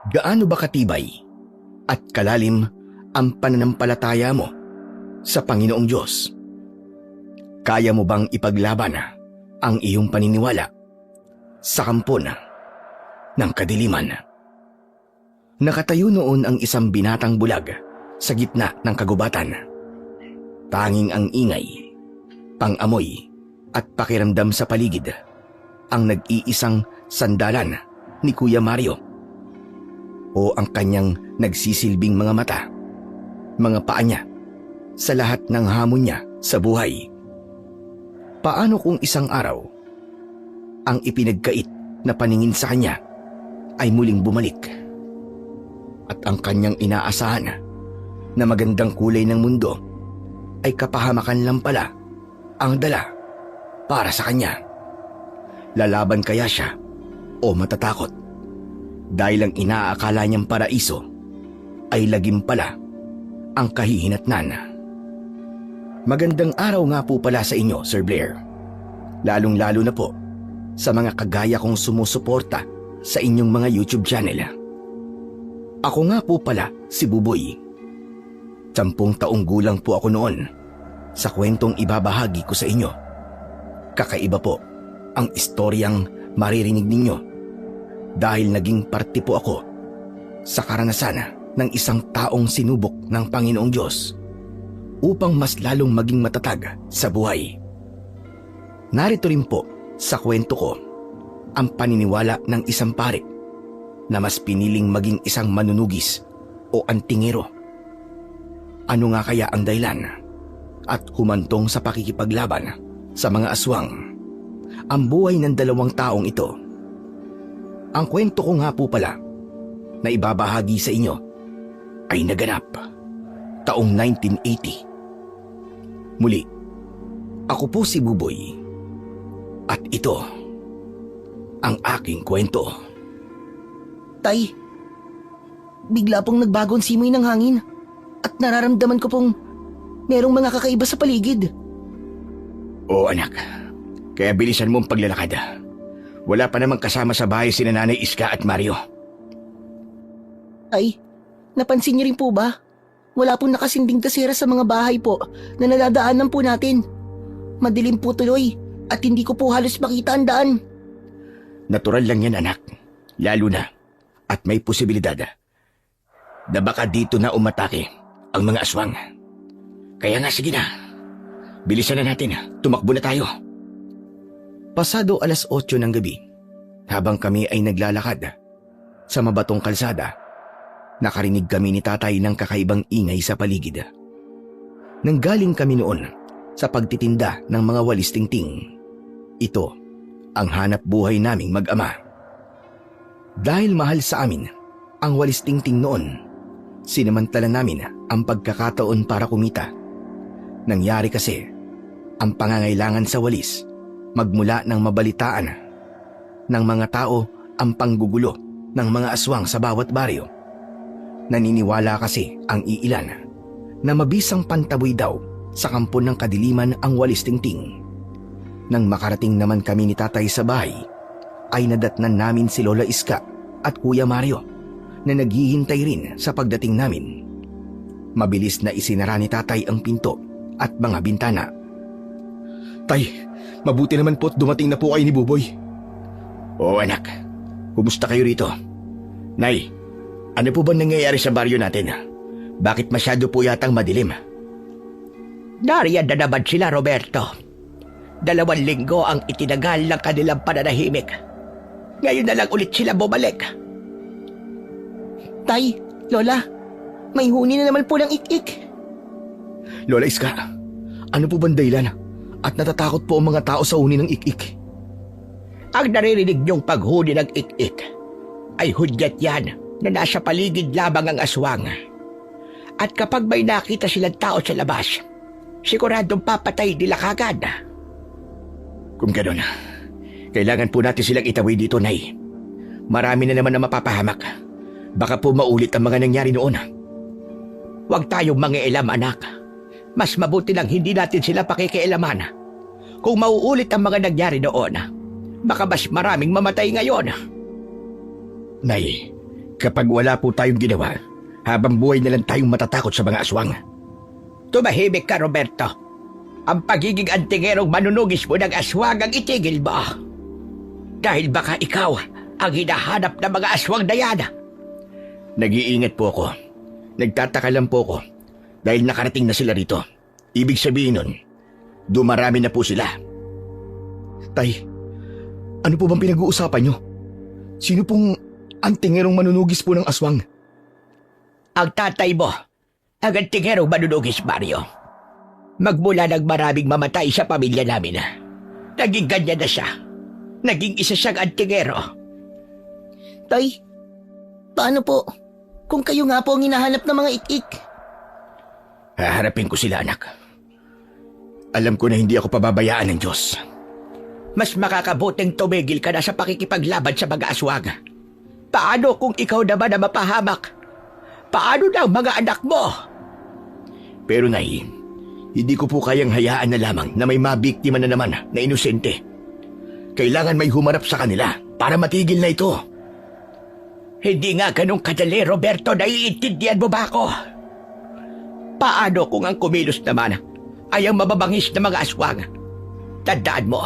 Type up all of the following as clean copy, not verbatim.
Gaano ba katibay at kalalim ang pananampalataya mo sa Panginoong Diyos? Kaya mo bang ipaglaban ang iyong paniniwala sa kampo ng kadiliman? Nakatayo noon ang isang binatang bulag sa gitna ng kagubatan. Tanging ang ingay, pang-amoy at pakiramdam sa paligid ang nag-iisang sandalan ni Kuya Mario o ang kanyang nagsisilbing mga mata, mga paa niya sa lahat ng hamon niya sa buhay. Paano kung isang araw ang ipinagkait na paningin sa kanya ay muling bumalik at ang kanyang inaasahan na magandang kulay ng mundo ay kapahamakan lang pala ang dala para sa kanya? Lalaban kaya siya o matatakot dahil ang inaakala niyang paraiso ay lagim pala ang kahihinatnan? Magandang araw nga po pala sa inyo, Sir Blair. Lalong-lalo na po sa mga kagaya kong sumusuporta sa inyong mga YouTube channel. Ako nga po pala si Buboy. 10 taong gulang po ako noon sa kwentong ibabahagi ko sa inyo. Kakaiba po ang istoryang maririnig ninyo dahil naging parte po ako sa karanasan ng isang taong sinubok ng Panginoong Diyos upang mas lalong maging matatag sa buhay. Narito rin po sa kwento ko ang paniniwala ng isang pare na mas piniling maging isang manunugis o antingero. Ano nga kaya ang dahilan at humantong sa pakikipaglaban sa mga aswang ang buhay ng 2 taong ito? Ang kwento ko nga po pala na ibabahagi sa inyo ay naganap taong 1980. Muli, ako po si Buboy at ito ang aking kwento. Tay, bigla pong nagbago ang simoy ng hangin at nararamdaman ko pong merong mga kakaiba sa paligid. Oo anak, kaya bilisan mo ang paglalakad. Wala pa namang kasama sa bahay sina Nanay Iska at Mario. Tay, napansin niyo rin po ba? Wala pong nakasinding kasera sa mga bahay po na nadadaanan po natin. Madilim po tuloy at hindi ko po halos makita ang daan. Natural lang yan anak, lalo na at may posibilidad na baka dito na umatake ang mga aswang. Kaya nga sige na, bilisan na natin, tumakbo na tayo. Pasado 8:00 ng gabi, habang kami ay naglalakad sa mabatong kalsada, nakarinig kami ni tatay ng kakaibang ingay sa paligid. Nanggaling kami noon sa pagtitinda ng mga walis tingting. Ito ang hanap buhay naming mag-ama. Dahil mahal sa amin ang walis tingting noon, sinamantala namin ang pagkakataon para kumita. Nangyari kasi ang pangangailangan sa walis magmula ng mabalitaan ng mga tao ang panggugulo ng mga aswang sa bawat baryo. Naniniwala kasi ang iilan na mabisang pantaboy daw sa kampo ng kadiliman ang walis tingting. Nang makarating naman kami ni tatay sa bahay, ay nadatnan namin si Lola Iska at Kuya Mario na naghihintay rin sa pagdating namin. Mabilis na isinara ni tatay ang pinto at mga bintana. Tay, mabuti naman po at dumating na po kayo ni Buboy. Oo anak, kumusta kayo rito? Nay, ano po ba nangyayari sa baryo natin? Bakit masyado po yatang madilim? Nariyan na naman sila, Roberto. 2 linggo ang itinagal ng kanilang pananahimik. Ngayon na lang ulit sila bumalik. Tay, Lola, may huni na naman po ng ik-ik. Lola Iska, ano po bang dahilan at natatakot po ang mga tao sa huni ng ik-ik? Ang naririnig niyong paghuni ng ik-ik ay hudyat yan na nasa paligid lamang ang aswang. At kapag may nakita silang tao sa labas, siguradong papatay nila kagad. Kung gano'n, kailangan po natin silang itawid dito, Nay. Marami na naman na mapapahamak. Baka po maulit ang mga nangyari noon. Huwag tayong mangialam, anak. Mas mabuti lang hindi natin sila pakikialaman. Kung mauulit ang mga nangyari noon, baka mas maraming mamatay ngayon. Nay, Kapag wala po tayong ginawa, habang buhay na lang tayong matatakot sa mga aswang. Tumahimik ka, Roberto. Ang pagiging antingerong manunugis mo ng aswang ang itigil mo. Dahil baka ikaw ang hinahanap ng mga aswang na yan. Nag-iingat po ako. Nagtataka lang po ako dahil nakarating na sila rito. Ibig sabihin nun, dumarami na po sila. Tay, ano po bang pinag-uusapan nyo? Sino pong antingerong manunugis po ng aswang? Ang tatay mo, ang antingerong manunugis, Mario. Magmula nang maraming mamatay sa pamilya namin, naging ganyan na siya. Naging isa siyang antingero. Tay, paano po? Kung kayo nga po ang hinahanap ng mga ik-ik. Haharapin ko sila, anak. Alam ko na hindi ako pababayaan ng Diyos. Mas makakabuting tumigil ka na sa pakikipaglaban sa mga aswang. Paano kung ikaw naman na mapahamak? Paano na ang mga anak mo? Pero Nay, hindi ko po kayang hayaan na lamang na may mabiktima na naman na inosente. Kailangan may humarap sa kanila para matigil na ito. Hindi nga ganun kadali, Roberto. Naiintindihan mo ba ako? Paano kung ang kumilos naman ay ang mababangis na mga aswang? Tandaan mo,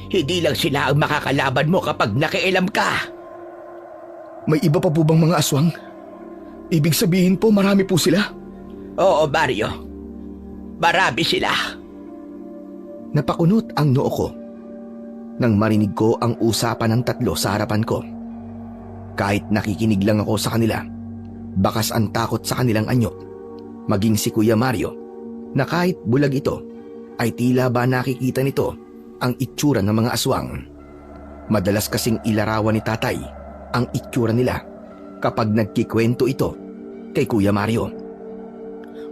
hindi lang sila ang makakalaban mo kapag nakialam ka. May iba pa po bang mga aswang? Ibig sabihin po marami po sila? Oo, Mario. Marami sila. Napakunot ang noo ko nang marinig ko ang usapan ng tatlo sa harapan ko. Kahit nakikinig lang ako sa kanila, bakas ang takot sa kanilang anyo. Maging si Kuya Mario, na kahit bulag ito, ay tila ba nakikita nito ang itsura ng mga aswang. Madalas kasing ilarawan ni tatay ang itsura nila kapag nagkikwento ito kay Kuya Mario.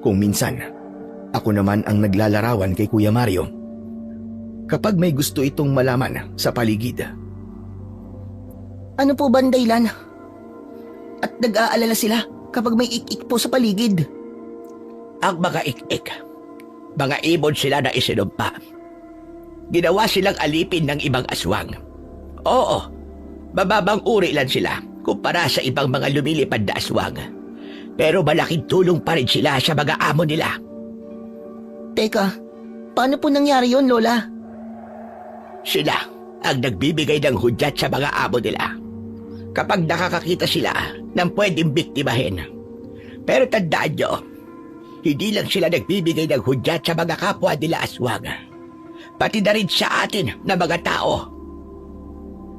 Kung minsan, ako naman ang naglalarawan kay Kuya Mario kapag may gusto itong malaman sa paligid. Ano po ba ang dahilan? At nag-aalala sila kapag may ik-ik po sa paligid. Ang mga ik-ik, mga ibon sila na isinumpa. Ginawa silang alipin ng ibang aswang. Oo, mababang uri lang sila kumpara sa ibang mga lumilipad na aswang. Pero malaking tulong pa rin sila sa mga amo nila. Teka, paano po nangyari yon, Lola? Sila ang nagbibigay ng hudyat sa mga amo nila kapag nakakakita sila ng pwedeng biktimahin. Pero tandaan nyo, hindi lang sila nagbibigay ng hudyat sa mga kapwa nila aswang, pati na rin sa atin na mga tao.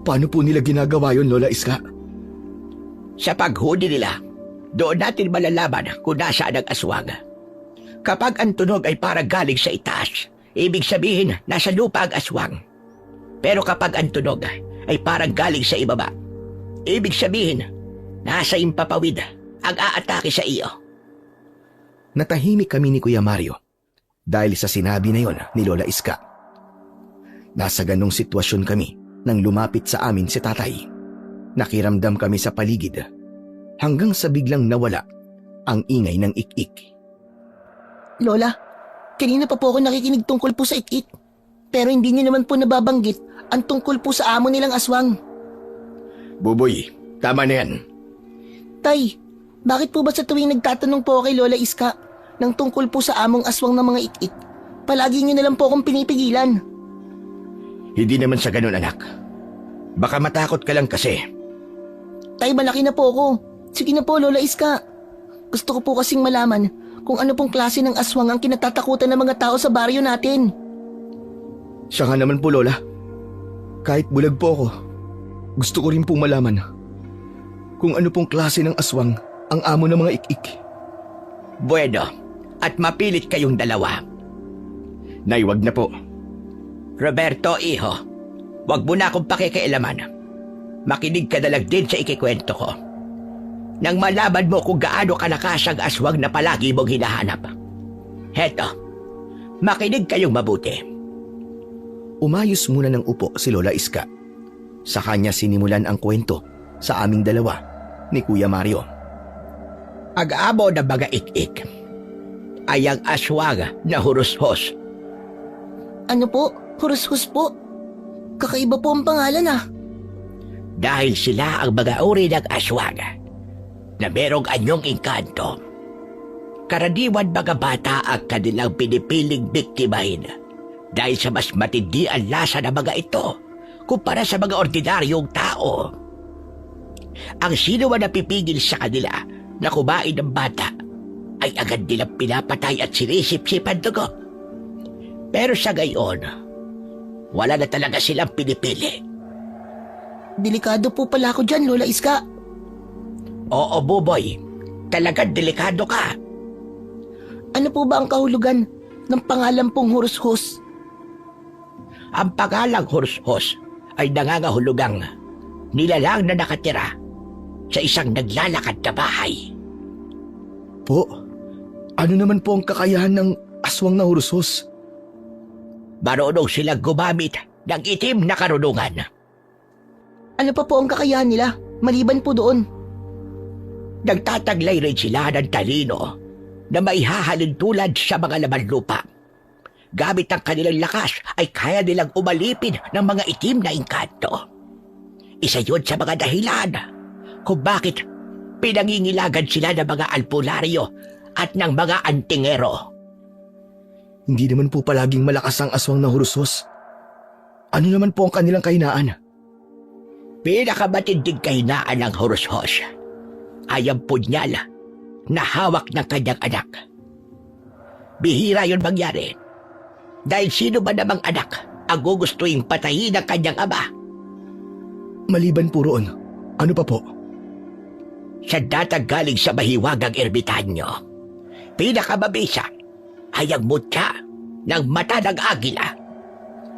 Paano po nila ginagawa yon, Lola Iska? Sa paghuli nila, doon natin malalaman kung nasaan ang aswang. Kapag ang tunog ay parang galing sa itaas, ibig sabihin nasa lupa ang aswang. Pero kapag ang tunog ay parang galing sa ibaba, ibig sabihin nasa impapawid ang aatake sa iyo. Natahimik kami ni Kuya Mario dahil sa sinabi na yon ni Lola Iska. Nasa ganong sitwasyon kami nang lumapit sa amin si tatay. Nakiramdam kami sa paligid hanggang sa biglang nawala ang ingay ng ik-ik. Lola, kanina pa po ako nakikinig tungkol po sa ik-ik. Pero hindi niyo naman po nababanggit ang tungkol po sa amo nilang aswang. Buboy, tama na yan. Tay, bakit po ba sa tuwing nagtatanong po kay Lola Iska ng tungkol po sa among aswang ng mga ik-ik, palagi niyo na lang po akong pinipigilan? Hindi naman sa ganun, anak. Baka matakot ka lang kasi. Tay, malaki na po ako. Sige na po, Lola Iska. Gusto ko po kasing malaman kung ano pong klase ng aswang ang kinatatakutan ng mga tao sa baryo natin. Siya nga naman po, Lola. Kahit bulag po ako, gusto ko rin pong malaman kung ano pong klase ng aswang ang amo ng mga ik-ik. Bueno, at mapilit kayong dalawa. Nay, wag na po. Roberto, iho, wag mo na akong pakikialaman. Makinig ka na lang din sa ikikwento ko. Nang malaman mo kung gaano kalakas ang aswang na palagi mong hinahanap. Heto, makinig kayong mabuti. Umayos muna ng upo si Lola Iska. Sa kanya sinimulan ang kwento sa aming dalawa ni Kuya Mario. Ang amo ng mga ik-ik ay ang aswang na hurushos. Ano po? Hurushos po? Kakaiba po ang pangalan ah. Dahil sila ang mga uri ng aswang na merong anyong engkanto. Karaniwan mga bata ang kanilang pinipiling biktimahin dahil sa mas matindi ang lasa ng mga ito kumpara sa mga ordinaryong tao. Ang sino man napipigil sa kanila na kumain ng bata ay agad nilang pinapatay at sinisip-sipan dugo. Pero sa gayon, wala na talaga silang pinipili. Delikado po pala ako dyan, Lola Iska. Oo, Buboy. Talagang delikado ka. Ano po ba ang kahulugan ng pangalan pong Hurushus? Ang pangalang Hurushus ay nangangahulugang nilalang na nakatira sa isang naglalakad na bahay. Po, ano naman po ang kakayahan ng aswang na Hurushus? Marunong silang gumamit ng itim na karunungan. Ano pa po ang kakayahan nila, maliban po doon? Nagtataglay rin sila ng talino na maihahalin tulad sa mga laman lupa. Gamit ang kanilang lakas ay kaya nilang umalipin ng mga itim na engkanto. Isa yun sa mga dahilan kung bakit pinangingilagan sila ng mga albularyo at ng mga antingero. Hindi naman po palaging malakas ang aswang na Hurushus. Ano naman po ang kanilang kahinaan? Pinakamatinding kahinaan ng Hurushus ay ang punyal na hawak ng kanyang anak. Bihira yun mangyari dahil sino ba namang anak ang gugustuhin patayin ng kanyang ama? Maliban po roon, ano pa po? Sa datang galing sa mahiwagang ermitanyo, pinakamabisa ay ang mutya ng mata ng agila.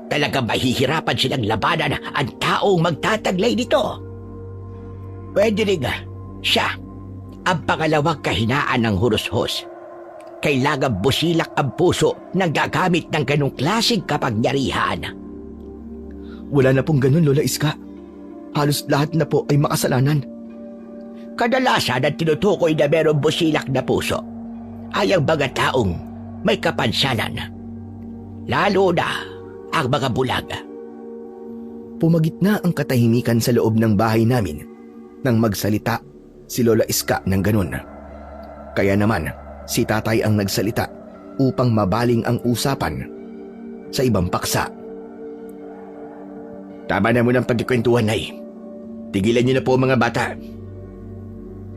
Talagang mahihirapan silang labanan ang taong magtataglay nito. Pwede rin siya ang pangalawang kahinaan ng Hurushus. Kailangan busilak ang puso ng gagamit ng ganong klaseng kapangyarihan. Wala na pong ganun, Lola Iska. Halos lahat na po ay makasalanan. Kadalasan ang tinutukoy na merong busilak na puso ay ang mga taong may kapansanan. Lalo na ang mga bulag. Pumagitna ang katahimikan sa loob ng bahay namin nang magsalita si Lola Iska ng ganun. Kaya naman, si tatay ang nagsalita upang mabaling ang usapan sa ibang paksa. Tama na munang pagkikwentuhan, Nay. Tigilan niyo na po mga bata.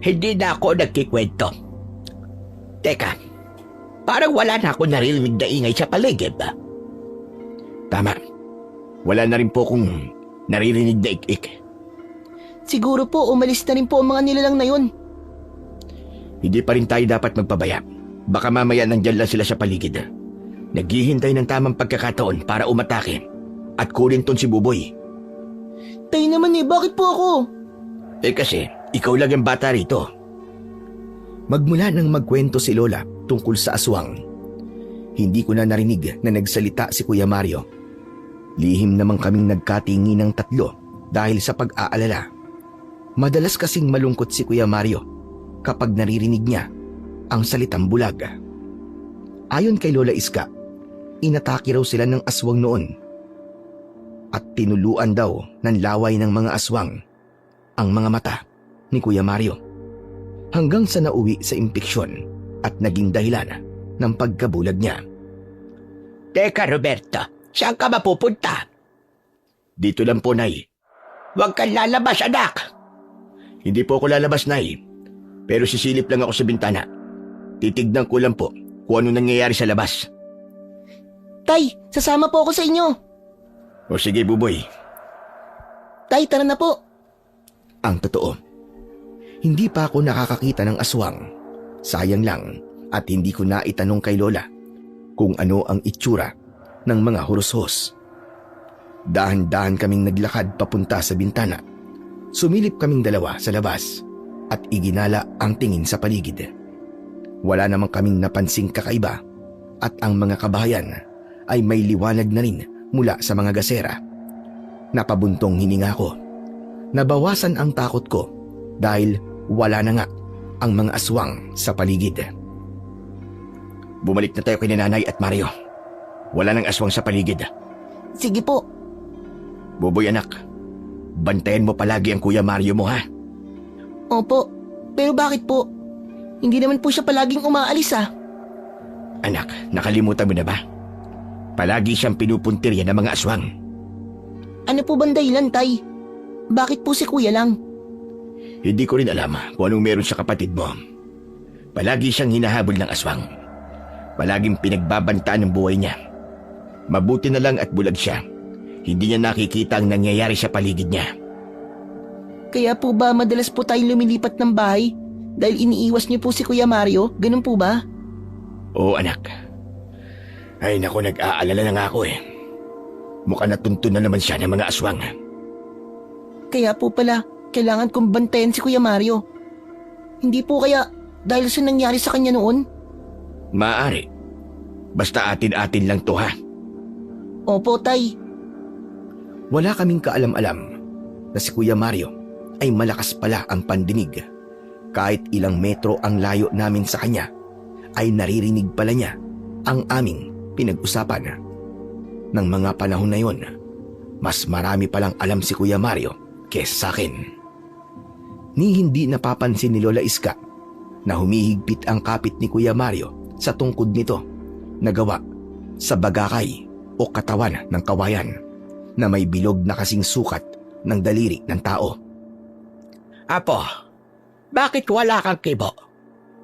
Hindi na ako nagkikwento. Teka, parang wala na ako naririnig na ingay sa paligid. Tama. Wala na rin po kung naririnig na ik-ik. Siguro po umalis na rin po ang mga nilalang na yun. Hindi pa rin tayo dapat magpabaya. Baka mamaya nandyan lang sila sa paligid. Naghihintay ng tamang pagkakataon para umatake at kunin ton si Buboy. Tayo naman bakit po ako? Kasi, ikaw lang yung bata rito. Magmula nang magkwento si Lola tungkol sa aswang, hindi ko na narinig na nagsalita si Kuya Mario. Lihim naman kaming nagkatingi ng tatlo dahil sa pag-aalala. Madalas kasing malungkot si Kuya Mario kapag naririnig niya ang salitang bulag. Ayon kay Lola Iska, inatake raw sila ng aswang noon at tinuluan daw ng laway ng mga aswang ang mga mata ni Kuya Mario hanggang sa nauwi sa impeksyon at naging dahilan ng pagkabulag niya. Teka, Roberto, saan ka mapupunta? Dito lang po, Nay. Huwag kang lalabas, anak. Hindi po ako lalabas, Nay. Pero sisilip lang ako sa bintana. Titignan ko lang po kung ano nangyayari sa labas. Tay, sasama po ako sa inyo. O sige, Buboy. Tay, tara na po. Ang totoo, hindi pa ako nakakakita ng aswang. Sayang lang at hindi ko na itanong kay Lola kung ano ang itsura ng mga Hurushus. Dahan-dahan kaming naglakad papunta sa bintana. Sumilip kaming dalawa sa labas at iginala ang tingin sa paligid. Wala namang kaming napansing kakaiba at ang mga kabahayan ay may liwanag na rin mula sa mga gasera. Napabuntong hininga ko. Nabawasan ang takot ko dahil wala na nga ang mga aswang sa paligid. Bumalik na tayo kay Nanay at Mario. Wala nang aswang sa paligid. Sige po. Buboy anak, bantayan mo palagi ang Kuya Mario mo ha. Opo. Pero bakit po? Hindi naman po siya palaging umaalis ah. Anak, nakalimutan mo na ba? Palagi siyang pinupuntirya ng mga aswang. Ano po bang dahilan, Tay? Bakit po si Kuya lang? Hindi ko rin alam kung anong meron sa kapatid mo. Palagi siyang hinahabol ng aswang. Palaging pinagbabantaan ng buhay niya. Mabuti na lang at bulag siya. Hindi niya nakikita ang nangyayari sa paligid niya. Kaya po ba madalas po tayong lumilipat ng bahay dahil iniiwas niyo po si Kuya Mario? Ganun po ba? Oo, anak. Ay naku, nag-aalala na nga ako eh. Mukhang natuntun na naman siya ng mga aswang. Kaya po pala, kailangan kong bantayan si Kuya Mario. Hindi po kaya dahil sa nangyari sa kanya noon? Maaari. Basta atin-atin lang to ha. Opo, Tay. Wala kaming kaalam-alam na si Kuya Mario ay malakas pala ang pandinig. Kahit ilang metro ang layo namin sa kanya, ay naririnig pala niya ang aming pinag-usapan. Nang mga panahon na yon, mas marami palang alam si Kuya Mario kesa sa akin. Ni hindi napapansin ni Lola Iska na humihigpit ang kapit ni Kuya Mario sa tungkod nito na gawa sa bagakay o katawan ng kawayan na may bilog na kasing sukat ng daliri ng tao. Apo, bakit wala kang kibo?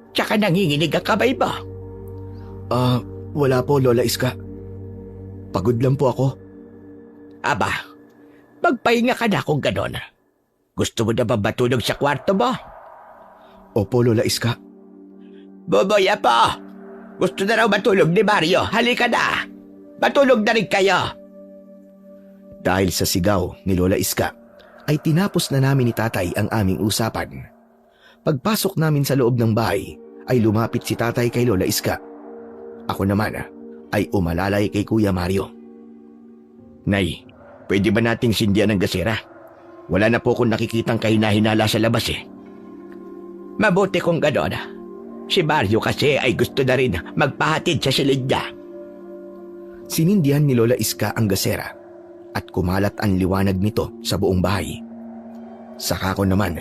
Tsaka nanginginig ang kamay mo? Wala po, Lola Iska. Pagod lang po ako. Aba, magpahinga ka na kung ganon. Gusto mo na ba matulog sa kwarto mo? Opo, Lola Iska. Boboy, Apo! Gusto na raw matulog ni Mario. Halika na! Matulog na rin kayo! Dahil sa sigaw ni Lola Iska, ay tinapos na namin ni Tatay ang aming usapan. Pagpasok namin sa loob ng bahay, ay lumapit si Tatay kay Lola Iska. Ako naman ay umalalay kay Kuya Mario. Nay, pwede ba nating sindihan ng gasera? Wala na po akong nakikitang kahina-hinala sa labas eh. Mabuti kung ganon. Si Mario kasi ay gusto na rin magpahatid sa silid niya. Sinindihan ni Lola Iska ang gasera at kumalat ang liwanag nito sa buong bahay. Saka ko naman,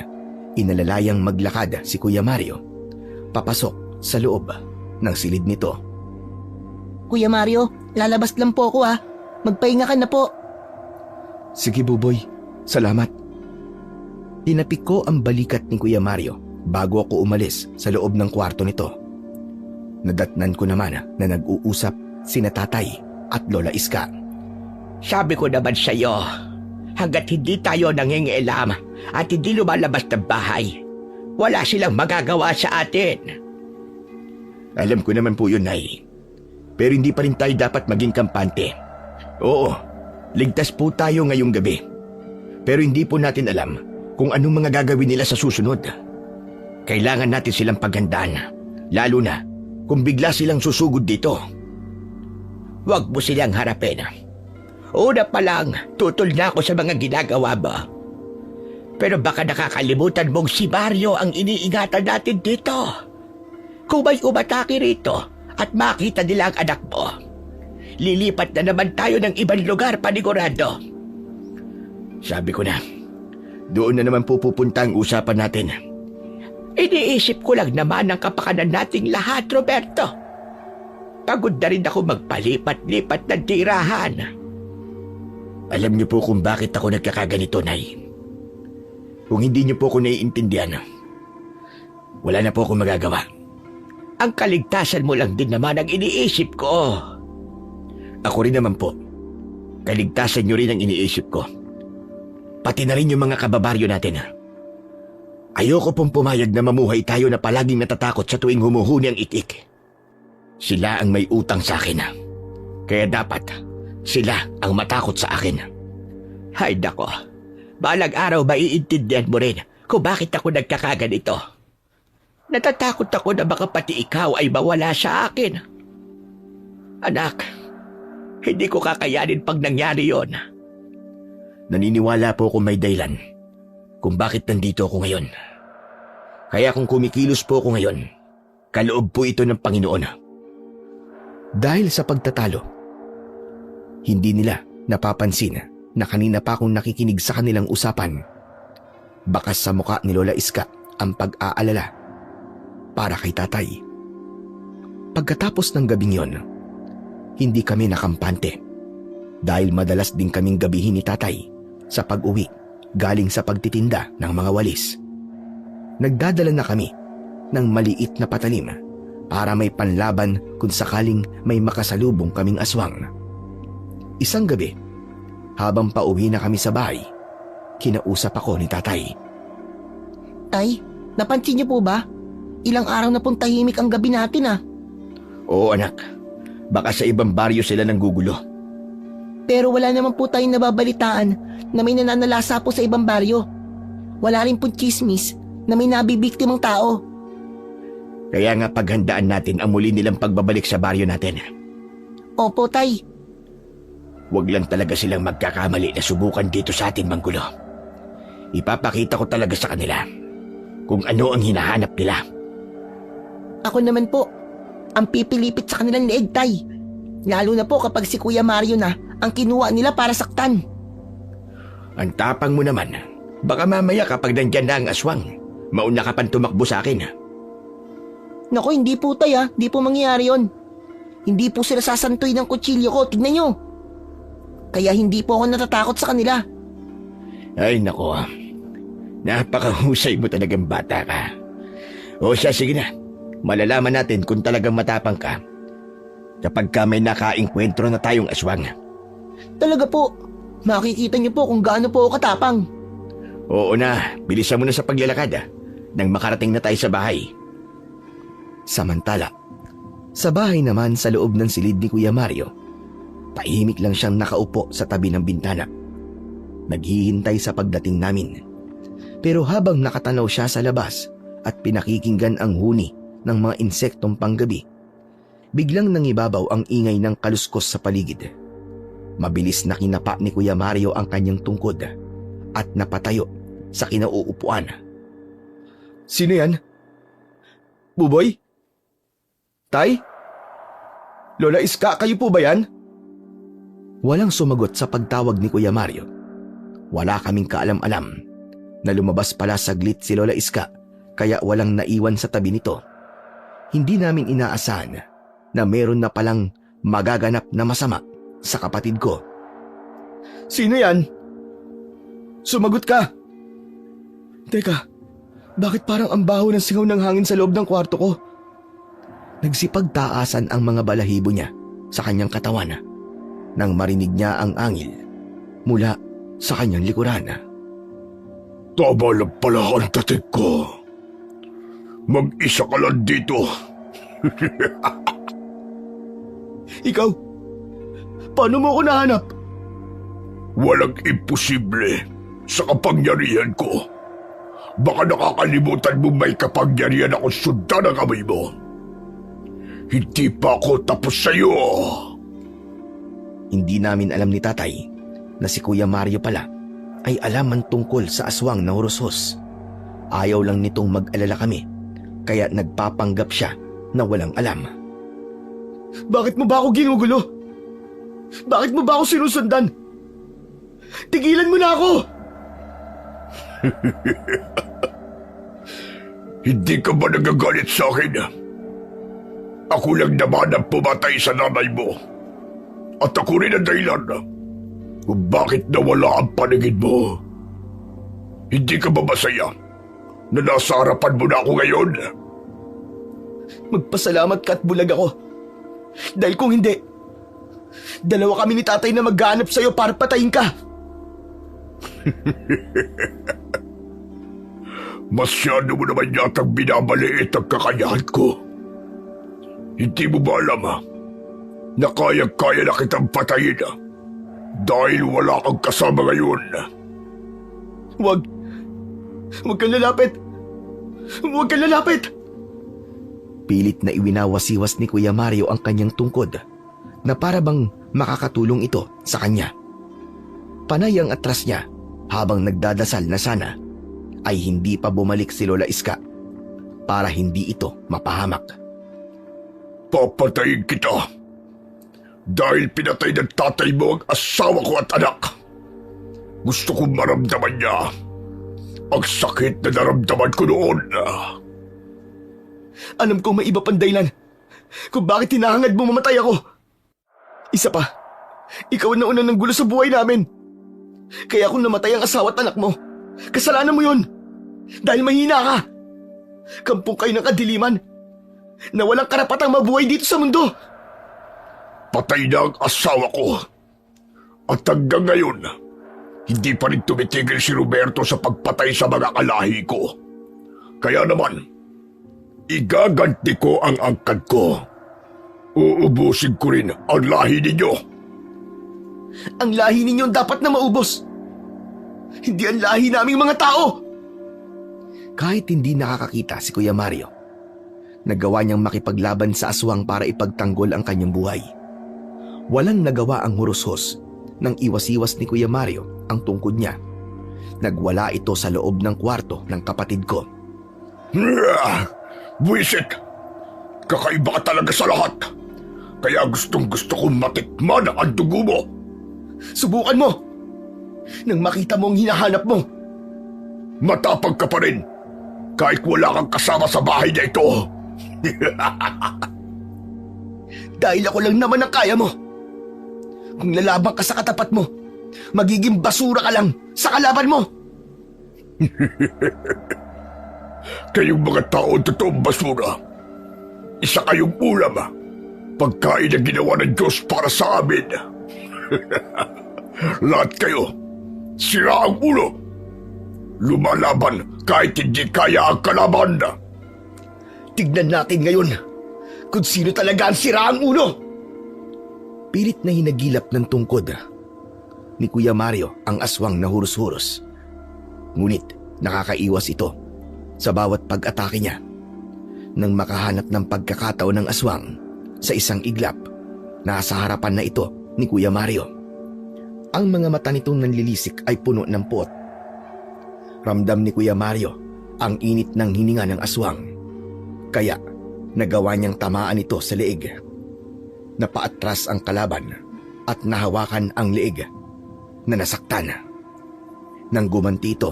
inalalayang maglakad si Kuya Mario papasok sa loob ng silid nito. Kuya Mario, lalabas lang po ako ah. Magpahinga ka na po. Sige, Buboy. Salamat. Tinapik ko ang balikat ni Kuya Mario bago ako umalis sa loob ng kwarto nito. Nadatnan ko naman na nag-uusap sina Tatay at Lola Iska. Sabi ko naman sa iyo, hanggat hindi tayo nangingialam at hindi lumalabas ng bahay, wala silang magagawa sa atin. Alam ko naman po yun, Nay. Pero hindi pa rin tayo dapat maging kampante. Oo, ligtas po tayo ngayong gabi. Pero hindi po natin alam kung anong mga gagawin nila sa susunod. Kailangan natin silang paghandaan, lalo na kung bigla silang susugod dito. Huwag mo silang harapin. Una pa lang, tutol na ako sa mga ginagawa mo. Pero baka nakakalimutan mong si Mario ang iniingatan natin dito. Kung may umatake rito at makita nila ang anak mo, lilipat na naman tayo ng ibang lugar, panigurado. Sabi ko na, doon na naman pupunta ang usapan natin. Iniisip ko lang naman ang kapakanan nating lahat, Roberto. Pagod na rin ako magpalipat-lipat ng tirahan. Alam niyo po kung bakit ako nagkakaganito, Nay. Kung hindi niyo po ako naiintindihan, wala na po akong magagawa. Ang kaligtasan mo lang din naman ang iniisip ko. Ako rin naman po. Kaligtasan niyo rin ang iniisip ko. Pati na rin yung mga kababaryo natin. Ayoko pong pumayag na mamuhay tayo na palaging natatakot sa tuwing humuhuni ang itik. Sila ang may utang sa akin. Kaya dapat sila ang matakot sa akin. Hay nako, balang araw maiintindihan mo rin kung bakit ako nagkakaganito. Natatakot ako na baka pati ikaw ay mawala sa akin. Anak, hindi ko kakayanin pag nangyari yon. Naniniwala po kung may dahilan kung bakit nandito ako ngayon. Kaya kung kumikilos po ako ngayon, kaloob po ito ng Panginoon. Dahil sa pagtatalo, hindi nila napapansin na kanina pa akong nakikinig sa kanilang usapan. Bakas sa muka ni Lola Iska ang pag-aalala para kay tatay. Pagkatapos ng gabing yon, hindi kami nakampante dahil madalas din kaming gabihin ni tatay sa pag-uwi galing sa pagtitinda ng mga walis. Nagdadala na kami ng maliit na patalim para may panlaban kung sakaling may makasalubong kaming aswang. Isang gabi, habang pauwi na kami sa bahay, kinausap ako ni tatay. Tay, napansin niyo po ba? Ilang araw na pong tahimik ang gabi natin ah. Oo anak, baka sa ibang baryo sila nanggugulo. Pero wala naman po tayong nababalitaan na may nananalasa po sa ibang baryo. Wala rin pong chismis na may nabibiktimang tao. Kaya nga paghandaan natin ang muli nilang pagbabalik sa baryo natin. Opo, Tay. Huwag lang talaga silang magkakamali na subukan dito sa atin manggulo. Ipapakita ko talaga sa kanila kung ano ang hinahanap nila. Ako naman po, ang pipilipit sa kanilang leeg, Tay. Lalo na po kapag si Kuya Mario na ang kinuha nila para saktan. Ang tapang mo naman. Baka mamaya kapag nandyan na ang aswang, mauna ka pang tumakbo sa akin. Naku, hindi po, Tay ah. Hindi po mangyayari yon. Hindi po sila sasantoy ng kutsilyo ko. Tignan nyo. Kaya hindi po ako natatakot sa kanila. Ay nako, napakahusay mo talagang bata ka. O siya, sige na. Malalaman natin kung talagang matapang ka kapag ka may nakaengkwentro na tayong aswang. Talaga po. Makikita niyo po kung gaano po ako katapang. Oo na, bilisan mo na sa paglalakad nang makarating na tayo sa bahay. Samantala, sa bahay naman sa loob ng silid ni Kuya Mario, tahimik lang siyang nakaupo sa tabi ng bintana. Naghihintay sa pagdating namin. Pero habang nakatanaw siya sa labas at pinakikinggan ang huni ng mga insektong panggabi, biglang nangibabaw ang ingay ng kaluskos sa paligid. Mabilis na kinapa ni Kuya Mario ang kanyang tungkod at napatayo sa kinauupuan. Sino yan? Buboy? Tay? Lola Iska, kayo po ba yan? Walang sumagot sa pagtawag ni Kuya Mario. Wala kaming kaalam-alam na lumabas pala saglit si Lola Iska kaya walang naiwan sa tabi nito. Hindi namin inaasahan na meron na palang magaganap na masama sa kapatid ko. Sino yan? Sumagot ka! Teka, bakit parang ang baho ng singaw ng hangin sa loob ng kwarto ko? Nagsipagtaasan ang mga balahibo niya sa kanyang katawan nang marinig niya ang angil mula sa kanyang likuran. Tama lang pala ang tatig ko. Mag-isa ka lang dito. Ikaw? Paano mo ako nahanap? Walang imposible sa kapangyarihan ko. Baka nakakalimutan mo may kapangyarihan akong sundan ang kamay mo. Hindi pa ako tapos sa'yo. Hindi namin alam ni tatay na si Kuya Mario pala ay alaman tungkol sa aswang na hurushos. Ayaw lang nitong mag-alala kami, kaya nagpapanggap siya na walang alam. Bakit mo ba ako ginugulo? Bakit mo ba ako sinusundan? Tigilan mo na ako! Hindi ka ba nagagalit sa akin? Ako lang naman ang pumatay sa nanay mo. At ako rin ang dahilan kung bakit nawala ang paningin mo. Hindi ka ba masaya na nasa harapan mo na ako ngayon? Magpasalamat ka at bulag ako. Dahil kung hindi, dalawa kami ni tatay na maghahanap sa'yo para patayin ka. Masyado mo naman yatang binabaliit ang kakayahan ko. Hindi mo ba alam na kaya-kaya na kitang patayin dahil wala kang kasama ngayon? Huwag kang lalapit! Huwag kang lalapit! Pilit na iwinawasiwas ni Kuya Mario ang kanyang tungkod na para bang makakatulong ito sa kanya. Panay ang atras niya habang nagdadasal na sana ay hindi pa bumalik si Lola Iska para hindi ito mapahamak. Papatayin kita dahil pinatay ng tatay mo ang asawa ko at anak. Gusto kong maramdaman niya Ang sakit na naramdaman ko noon. Alam kong may iba pang dahilan kung bakit hinahangad mo mamatay ako. Isa pa, ikaw ang nauna ng gulo sa buhay namin. Kaya kung namatay ang asawa at anak mo, kasalanan mo yun. Dahil mahina ka. Kampong kayo ng kadiliman na walang karapatang mabuhay dito sa mundo. Patay na ang asawa ko. At hanggang ngayon, hindi pa rin tumitigil si Roberto sa pagpatay sa mga kalahi ko. Kaya naman, igaganti ko ang angkan ko. Uubusin ko rin ang lahi ninyo. Ang lahi ninyo dapat na maubos. Hindi ang lahi naming mga tao. Kahit hindi nakakakita si Kuya Mario, nagawa niyang makipaglaban sa aswang para ipagtanggol ang kanyang buhay. Walang nagawa ang hurushos nang iwas-iwas ni Kuya Mario ang tungkod niya. Nagwala ito sa loob ng kwarto ng kapatid ko. Buwisit! Kakaiba ka talaga sa lahat. Kaya gustong-gusto kong matikman ang dugo mo. Subukan mo! Nang makita mo ang hinahanap mo. Matapang ka pa rin. Kahit wala kang kasama sa bahay na ito. Dahil ako lang naman ang kaya mo. Kung lalabang ka sa katapat mo, magiging basura ka lang sa kalaban mo. Kayong mga tao totoong basura. Isa kayong ulam. Pagkain na ginawa ng Diyos para sa amin. Lahat kayo, sira ang ulo. Lumalaban kahit hindi kaya ang kalaban. Tignan natin ngayon kung sino talaga ang sira ang ulo. Pilit na hinagilap ng tungkod ni Kuya Mario ang aswang na hurus-hurus. Ngunit nakakaiwas ito sa bawat pag-atake niya. Nang makahanap ng pagkakataon ng aswang sa isang iglap, nasa harapan na ito ni Kuya Mario. Ang mga mata nitong nanlilisik ay puno ng puot. Ramdam ni Kuya Mario ang init ng hininga ng aswang. Kaya nagawa niyang tamaan ito sa leeg. Napaatras ang kalaban at nahawakan ang leeg na nasaktan. Nang gumanti ito,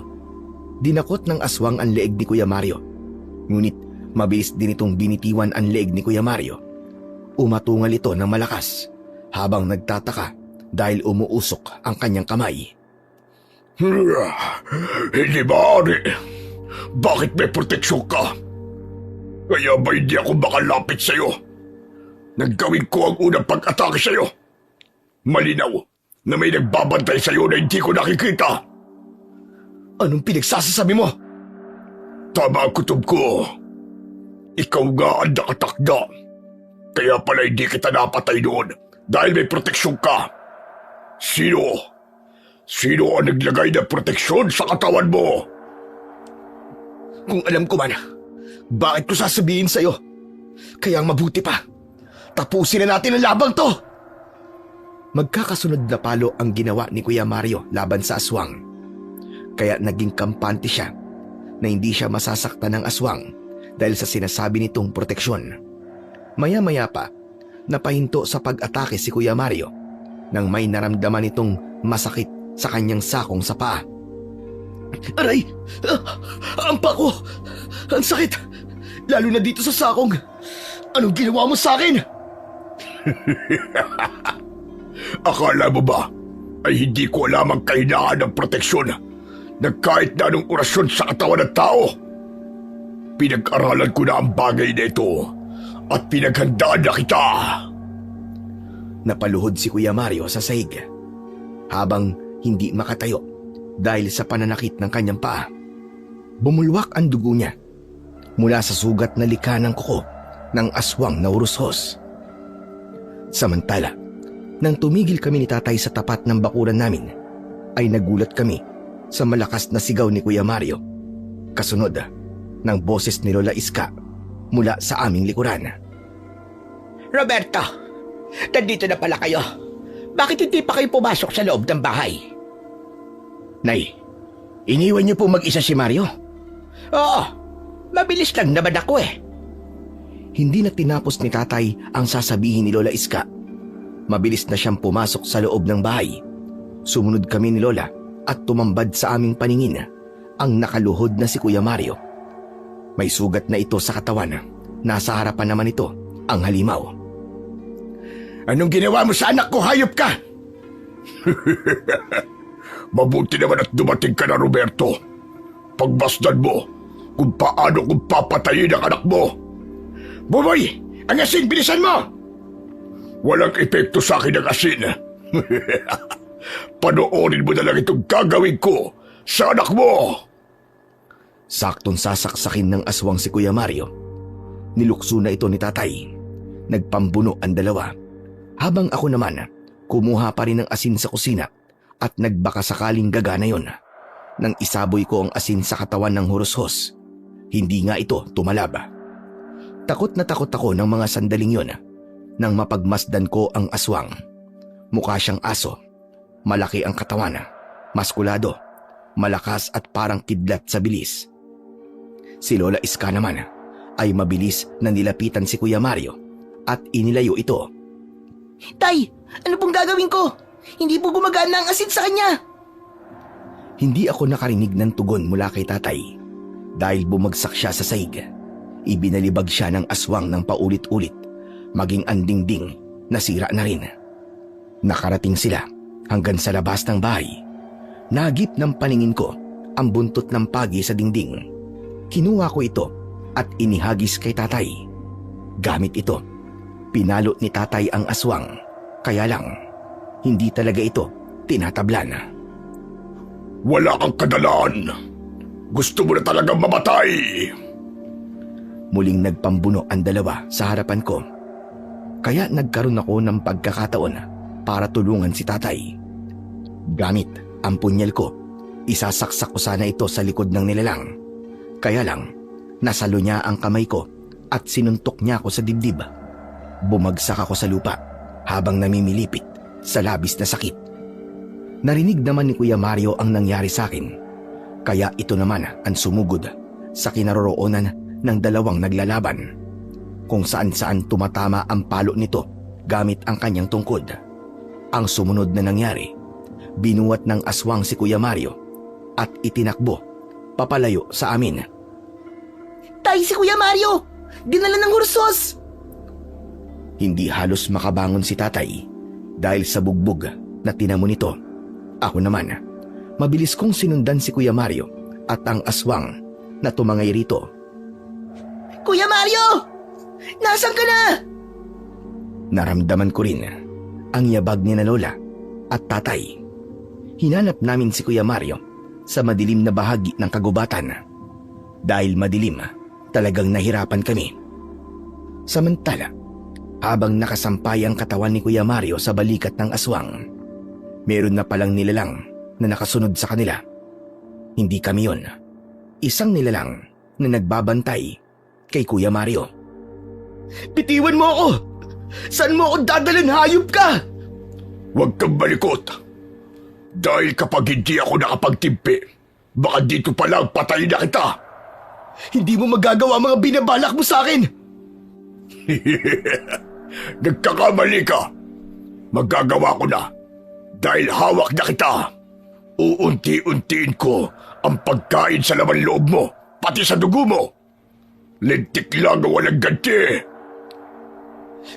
dinakot ng aswang ang leeg ni Kuya Mario. Ngunit mabilis din itong binitiwan ang leeg ni Kuya Mario. Umatungal ito ng malakas habang nagtataka dahil umuusok ang kanyang kamay. Hindi maaari. Bakit may proteksyon ka? Kaya ba hindi ako makalapit sa'yo? Naggawin ko ang unang pag-atake sa'yo. Malinaw na may nagbabantay sa'yo na hindi ko nakikita. Anong pinagsasasabi mo? Tama ang kutob ko. Ikaw nga ang nakatakda. Kaya pala hindi kita napatay noon dahil may proteksyon ka. Sino? Sino ang naglagay ng proteksyon sa katawan mo? Kung alam ko man, bakit ko sasabihin sa'yo? Kaya mabuti pa, tapusin na natin ang labang to! Magkakasunod na palo ang ginawa ni Kuya Mario laban sa aswang. Kaya naging kampante siya na hindi siya masasaktan ng aswang dahil sa sinasabi nitong proteksyon. Maya-maya pa, napahinto sa pag-atake si Kuya Mario nang may naramdaman itong masakit sa kanyang sakong sa paa. Aray! Ang paa ko! Ang sakit! Lalo na dito sa sakong! Anong ginawa mo sa akin? Akala mo ba ay hindi ko alam ang kahinaan ng proteksyon na kahit na anong orasyon sa katawan ng tao? Pinag-aralan ko na ang bagay na ito at pinaghandaan na kita. Napaluhod si Kuya Mario sa sahig habang hindi makatayo dahil sa pananakit ng kanyang paa. Bumulwak ang dugo niya mula sa sugat na likha ng kuko ng aswang na urushos. Samantala, nang tumigil kami ni Tatay sa tapat ng bakuran namin, ay nagulat kami sa malakas na sigaw ni Kuya Mario. Kasunod ng boses ni Lola Iska mula sa aming likuran. Roberto, nandito na pala kayo. Bakit hindi pa kayo pumasok sa loob ng bahay? Nay, iniwan niyo po mag-isa si Mario? Oo, mabilis lang naman ako eh. Hindi na tinapos ni Tatay ang sasabihin ni Lola Iska. Mabilis na siyang pumasok sa loob ng bahay. Sumunod kami ni Lola at tumambad sa aming paningin ang nakaluhod na si Kuya Mario. May sugat na ito sa katawan. Nasa harapan naman ito ang halimaw. Anong ginawa mo sa anak ko, hayop ka? Mabuti naman at dumating ka na, Roberto. Pagbasdan mo kung paano kung papatayin ang anak mo. Buboy, ang asin, bilisan mo! Walang epekto sa akin ang asin. Panoorin mo na lang itong gagawin ko sa anak mo. Saktong sasaksakin ng aswang si Kuya Mario. Nilukso na ito ni tatay. Nagpambuno ang dalawa. Habang ako naman, kumuha pa rin ng asin sa kusina at nagbaka sakaling gagana yon. Nang isaboy ko ang asin sa katawan ng hurushos, hindi nga ito tumalab. Takot na takot ako ng mga sandaling yon nang mapagmasdan ko ang aswang. Mukha siyang aso. Malaki ang katawan, maskulado, malakas at parang kidlat sa bilis. Si Lola Iska naman ay mabilis na nilapitan si Kuya Mario at inilayo ito. Tay, ano pong gagawin ko? Hindi po gumagana ang asin sa kanya. Hindi ako nakarinig ng tugon mula kay tatay dahil bumagsak siya sa sahig. Ibinalibag siya ng aswang ng paulit-ulit, maging ang dingding nasira na rin. Nakarating sila hanggang sa labas ng bahay. Nagip ng paningin ko ang buntot ng pagi sa dingding. Kinuha ko ito at inihagis kay tatay. Gamit ito, pinalo ni tatay ang aswang. Kaya lang, hindi talaga ito tinatablan. Wala kang kadalaan. Gusto mo na talagang mamatay. Muling nagpambuno ang dalawa sa harapan ko. Kaya nagkaroon ako ng pagkakataon para tulungan si tatay. Gamit ang punyal ko, isasaksak ko sana ito sa likod ng nilalang. Kaya lang, nasalo niya ang kamay ko at sinuntok niya ako sa dibdib. Bumagsak ako sa lupa habang namimilipit sa labis na sakit. Narinig naman ni Kuya Mario ang nangyari sa akin. Kaya ito naman ang sumugod sa kinaroroonan ng dalawang naglalaban. Kung saan-saan tumatama ang palo nito gamit ang kanyang tungkod. Ang sumunod na nangyari, binuwat ng aswang si Kuya Mario at itinakbo papalayo sa amin. Tay, si Kuya Mario! Dinala ng hurushos! Hindi halos makabangon si tatay dahil sa bugbog na tinamo nito. Ako naman, mabilis kong sinundan si Kuya Mario at ang aswang na tumangay rito. Kuya Mario! Nasaan ka na? Naramdaman ko rin ang yabag ni na Lola at tatay. Hinanap namin si Kuya Mario sa madilim na bahagi ng kagubatan. Dahil madilim, talagang nahirapan kami. Samantala, habang nakasampay ang katawan ni Kuya Mario sa balikat ng aswang, meron na palang nilalang na nakasunod sa kanila. Hindi kami yon. Isang nilalang na nagbabantay kay Kuya Mario. Bitiwan mo ako! Saan mo ako dadalhin, hayop ka? Huwag kang balikot. Dahil kapag hindi ako nakapagtimpi, baka dito pa lang patayin na kita. Hindi mo magagawa mga binabalak mo sa akin! Nagkakamali ka. Magagawa ko na. Dahil hawak na kita, uunti-untiin ko ang pagkain sa laman loob mo, pati sa dugo mo. Lintik lang ang walang ganti.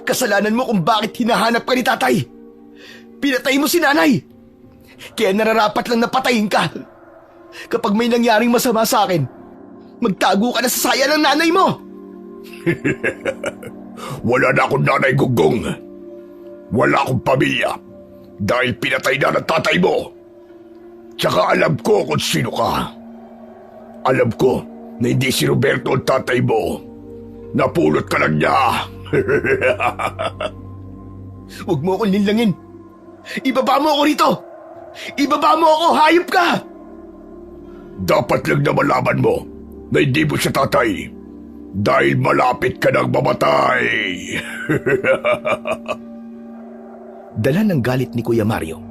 Kasalanan mo kung bakit hinahanap ka ni tatay. Pinatay mo si nanay. Kaya nararapat lang na patayin ka. Kapag may nangyaring masama sa akin, magtago ka na sa saya ng nanay mo. Wala na akong nanay, Gugong. Wala akong pamilya. Dahil pinatay na ng tatay mo. Tsaka alam ko kung sino ka. Alam ko na hindi si Roberto ang tatay mo. Napulot ka lang niya. Huwag mo akong linlangin. Ibaba mo ako rito. Ibaba mo ako, hayop ka. Dapat lang na malaman mo na hindi mo siya tatay. Dahil malapit ka nang mamatay. Dala ng galit ni Kuya Mario,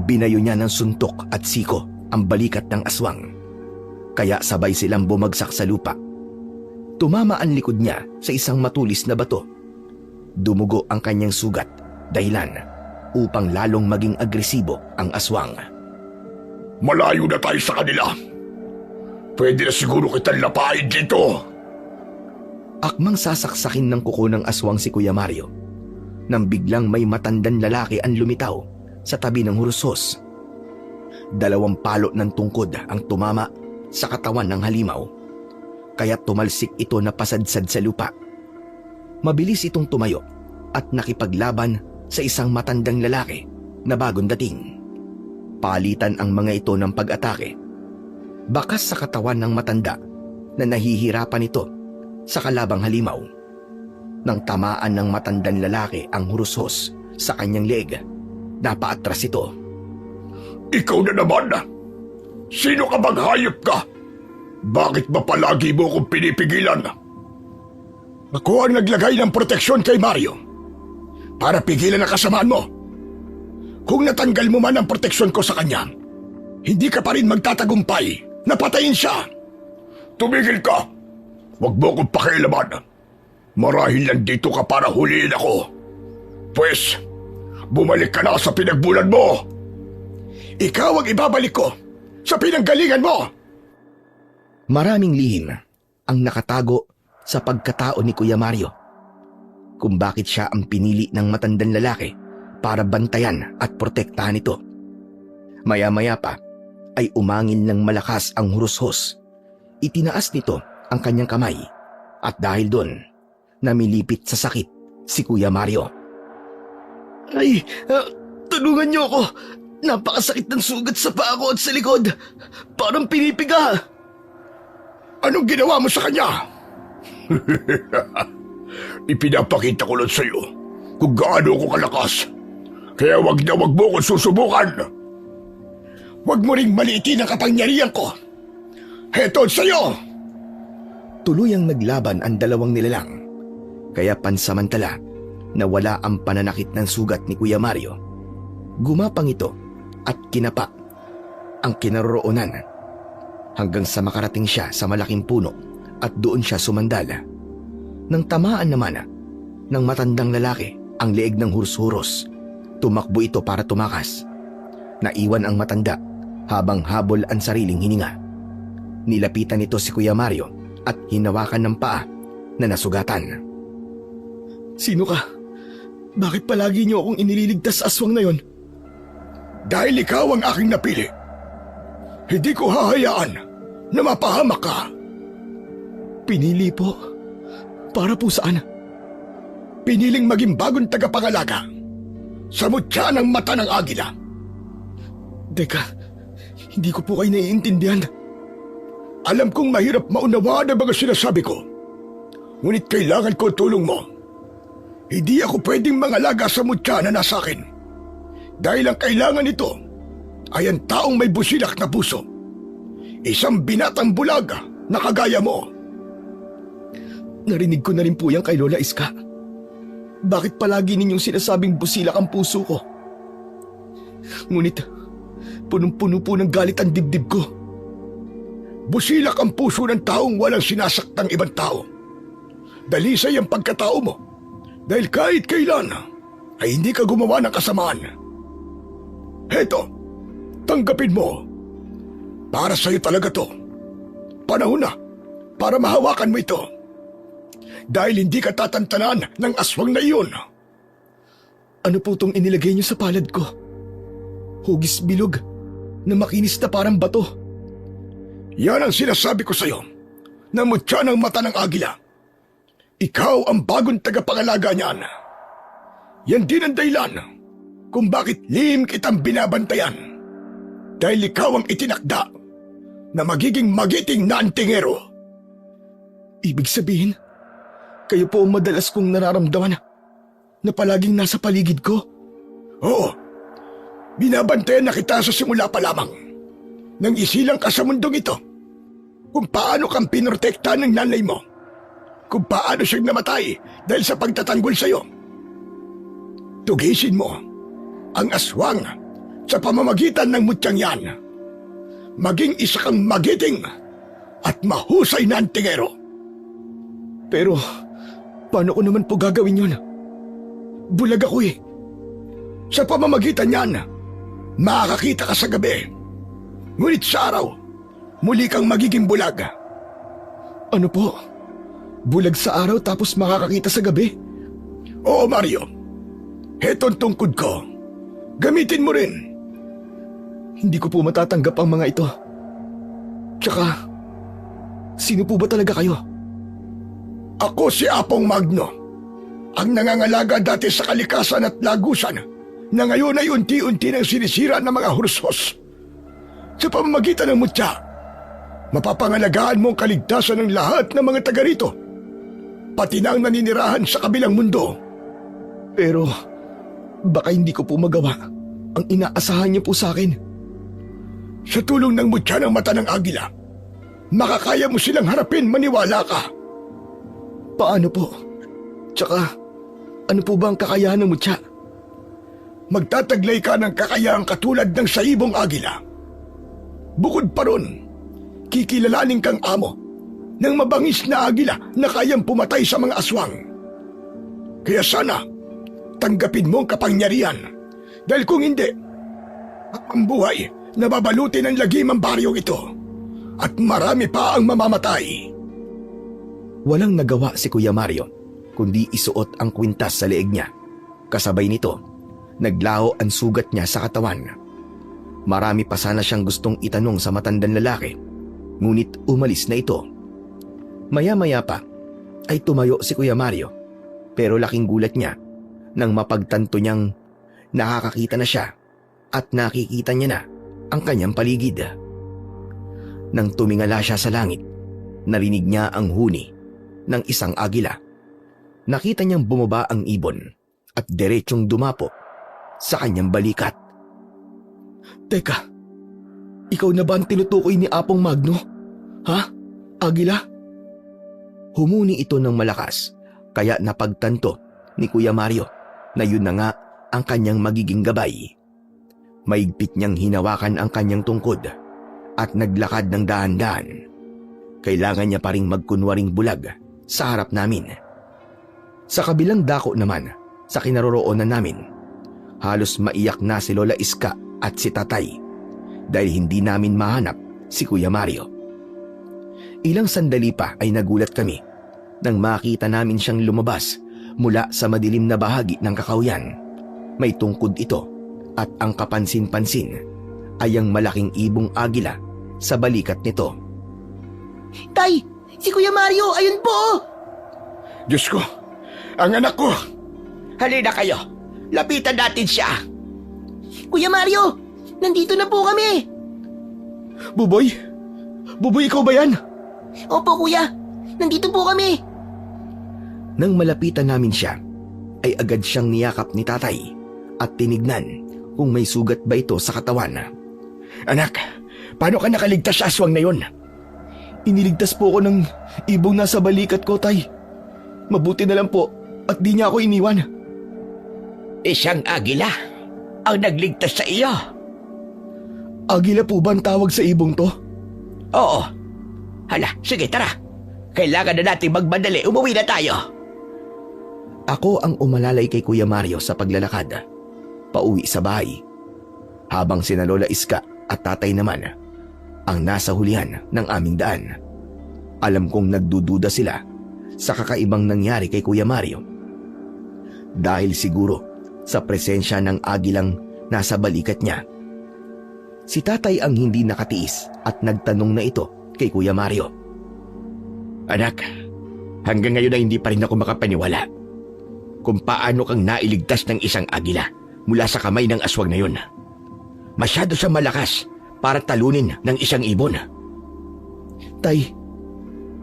binayo niya ng suntok at siko ang balikat ng aswang. Kaya sabay silang bumagsak sa lupa. Tumama ang likod niya sa isang matulis na bato. Dumugo ang kanyang sugat, dahilan upang lalong maging agresibo ang aswang. Malayo na tayo sa kanila. Pwede na siguro kitang lapain dito. Akmang sasaksakin ng kuko ng aswang si Kuya Mario nang biglang may matandang lalaki ang lumitaw sa tabi ng hurusos. 2 palo ng tungkod ang tumama sa katawan ng halimaw, kaya tumalsik ito na pasadsad sa lupa. Mabilis itong tumayo at nakipaglaban sa isang matandang lalaki na bagong dating. Palitan ang mga ito ng pag-atake. Bakas sa katawan ng matanda na nahihirapan ito sa kalabang halimaw. Nang tamaan ng matandang lalaki ang hurusos sa kanyang leeg, napaatras ito. Ikaw na naman! Sino ka bang hayop ka? Bakit ba palagi mo akong pinipigilan? Ako ang naglagay ng proteksyon kay Mario para pigilan ang kasamaan mo. Kung natanggal mo man ang proteksyon ko sa kanya, hindi ka pa rin magtatagumpay na patayin siya. Tumigil ka! Huwag mo akong pakialaman. Marahil nandito ka para huliin ako. Pwes, bumalik ka na sa pinagbulan mo. Ikaw ang ibabalik ko sa pinanggalingan mo. Maraming lihim ang nakatago sa pagkatao ni Kuya Mario, kung bakit siya ang pinili ng matandang lalaki para bantayan at protektahan ito. Maya-maya pa ay umangin ng malakas ang hurushos. Itinaas nito ang kanyang kamay at dahil doon, namilipit sa sakit si Kuya Mario. Ay, tulungan niyo ako. Napakasakit ng sugat sa paa ko at sa likod. Parang pinipiga. Anong ginawa mo sa kanya? Ipinapakita ko lang sa iyo kung gaano ako kalakas. Kaya wag mo ko susubukan. Wag mo ring maliitin ang kapangyarihan ko. Heto sa iyo! Tuluyang naglaban ang dalawang nilalang, kaya pansamantala nawala ang pananakit ng sugat ni Kuya Mario. Gumapang ito at kinapa ang kinaroroonan hanggang sa makarating siya sa malaking puno at doon siya sumandala. Nang tamaan naman ng matandang lalaki ang leeg ng hurus-huros, tumakbo ito para tumakas. Naiwan ang matanda habang habol ang sariling hininga. Nilapitan ito si Kuya Mario at hinawakan ng paa na nasugatan. Sino ka? Bakit palagi niyo akong inililigtas sa aswang na yon? Dahil ikaw ang aking napili. Hindi ko hahayaan na mapahamak ka. Pinili po? Para po saan? Piniling maging bagong tagapangalaga sa mutya ng mata ng agila. Teka, hindi ko po kayo naiintindihan. Alam kong mahirap maunawaan ang mga sinasabi ko. Ngunit kailangan ko tulong mo. Hindi ako pwedeng mangalaga sa mutya na nasa akin. Dahil ang kailangan nito ay ang taong may busilak na puso. Isang binatang bulag na kagaya mo. Narinig ko na rin po yan kay Lola Iska. Bakit palagi ninyong sinasabing busilak ang puso ko? Ngunit, punong-puno po ng galit ang dibdib ko. Busilak ang puso ng taong walang sinasaktang ibang tao. Dalisay ang pagkatao mo. Dahil kahit kailan ay hindi ka gumawa ng kasamaan. Heto, tanggapin mo. Para sa'yo talaga to. Panahon na para mahawakan mo ito. Dahil hindi ka tatantanan ng aswang na iyon. Ano po itong inilagay niyo sa palad ko? Hugis bilog na makinis na parang bato. Yan ang sinasabi ko sa'yo na mutya ng mata ng agila. Ikaw ang bagong tagapangalaga niyan. Yan din ang dahilan kung bakit lihim kitang binabantayan. Dahil ikaw ang itinakda na magiging magiting na antingero. Ibig sabihin, kayo po ang madalas kong nararamdaman na palaging nasa paligid ko? Oo, binabantayan na kita sa simula pa lamang. Nang isilang ka sa mundong ito, kung paano kang pinrotektahan ng nanay mo, kung paano siyang namatay dahil sa pagtatanggol sa iyo. Tugisin mo ang aswang sa pamamagitan ng mutyang yan. Maging isa kang magiting at mahusay na antingero. Pero, paano ko naman po gagawin yun? Bulag ako eh. Sa pamamagitan yan, makakakita ka sa gabi. Ngunit sa araw, muli kang magiging bulag. Ano po? Bulag sa araw tapos makakakita sa gabi? Oo, Mario. Hetong tungkod ko. Gamitin mo rin. Hindi ko po matatanggap ang mga ito. Tsaka, sino po ba talaga kayo? Ako si Apong Magno, ang nangangalaga dati sa kalikasan at lagusan na ngayon ay unti-unti nang sinisira ng mga hursos. Sa pamamagitan ng mutya, mapapangalagaan mo ang kaligtasan ng lahat ng mga taga rito, pati na ang naninirahan sa kabilang mundo. Pero, baka hindi ko po magawa ang inaasahan niyo po sa akin. Sa tulong ng mutya ng mata ng agila, makakaya mo silang harapin, maniwala ka. Paano po? Tsaka, ano po ba ang kakayahan ng mutya? Magtataglay ka ng kakayahang katulad ng saibong agila. Bukod pa ron, kikilalaning kang amo ng mabangis na agila na kayang pumatay sa mga aswang. Kaya sana, tanggapin mo ang kapangyarihan. Dahil kung hindi, ang buhay na babalutin ng lagim ang baryong ito at marami pa ang mamamatay. Walang nagawa si Kuya Mario kundi isuot ang kwintas sa leeg niya. Kasabay nito, naglaho ang sugat niya sa katawan. Marami pa sana siyang gustong itanong sa matandang lalaki, ngunit umalis na ito. Maya-maya pa ay tumayo si Kuya Mario, pero laking gulat niya nang mapagtanto niyang nakakakita na siya at nakikita niya na ang kanyang paligid. Nang tumingala siya sa langit, narinig niya ang huni ng isang agila. Nakita niyang bumaba ang ibon at diretsyong dumapo sa kanyang balikat. Teka, ikaw na ba ang tinutukoy ni Apong Magno? Ha? Agila? Humuni ito ng malakas, kaya napagtanto ni Kuya Mario na yun na nga ang kanyang magiging gabay. Maigpit niyang hinawakan ang kanyang tungkod at naglakad ng dahan-dahan. Kailangan niya pa ring magkunwaring bulag sa harap namin. Sa kabilang dako naman, sa kinaroroonan namin, halos maiyak na si Lola Iska at si Tatay dahil hindi namin mahanap si Kuya Mario. Ilang sandali pa ay nagulat kami nang makita namin siyang lumabas mula sa madilim na bahagi ng kakawyan. May tungkod ito at ang kapansin-pansin ay ang malaking ibong agila sa balikat nito. Tay, si Kuya Mario, ayun po! Diyos ko, ang anak ko! Halina kayo, lapitan natin siya. Kuya Mario, nandito na po kami. Buboy? Buboy, ikaw ba yan? Opo kuya, nandito po kami. Nang malapitan namin siya, ay agad siyang niyakap ni Tatay at tinignan kung may sugat ba ito sa katawan. Anak, paano ka nakaligtas sa aswang na yun? Iniligtas po ako ng ibong nasa balikat ko, Tay. Mabuti na lang po at di niya ako iniwan. Isang agila ang nagligtas sa iyo. Agila po ba ang tawag sa ibong to? Oo. Hala, sige tara. Kailangan na natin magmadali, umuwi na tayo. Ako ang umalalay kay Kuya Mario sa paglalakad, pauwi sa bahay, habang sina Lola Iska at Tatay naman ang nasa hulihan ng aming daan. Alam kong nagdududa sila sa kakaibang nangyari kay Kuya Mario. Dahil siguro sa presensya ng agilang nasa balikat niya. Si Tatay ang hindi nakatiis at nagtanong na ito kay Kuya Mario. Anak, hanggang ngayon ay hindi pa rin ako makapaniwala kung paano kang nailigtas ng isang agila mula sa kamay ng aswang na yun. Masyado siyang malakas para talunin ng isang ibon. Tay,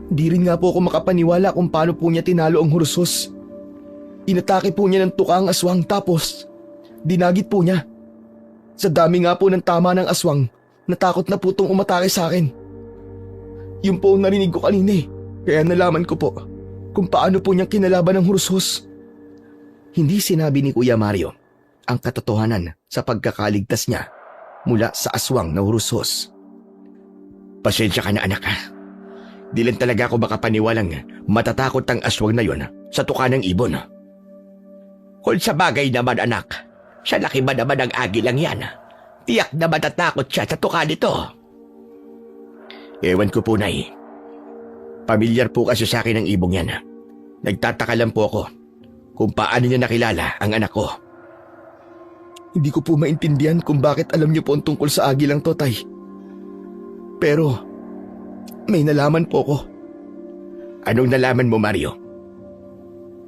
di rin nga po ako makapaniwala kung paano po niya tinalo ang hursos. Inatake po niya ng tuka ang aswang tapos dinagit po niya. Sa dami nga po ng tama ng aswang, natakot na po itong umatake sa akin. Yun po ang narinig ko kanina eh. Kaya nalaman ko po kung paano po niyang kinalaban ng hursos. Hindi sinabi ni Kuya Mario ang katotohanan sa pagkakaligtas niya mula sa aswang na hursos. Pasensya ka na anak ha. Di lang talaga ako makapaniwalang matatakot ang aswang na yon sa tuka ng ibon. Kung sa bagay naman anak, sa laki ba naman ang agilang yan? Tiyak na matatakot siya sa tuka nito. Ewan ko po, Nay. Pamilyar po kasi sa akin ang ibong yan. Nagtataka lang po ako kung paano niya nakilala ang anak ko. Hindi ko po maintindihan kung bakit alam niyo po ang tungkol sa agilang to, Tay. Pero, may nalaman po ko. Anong nalaman mo, Mario?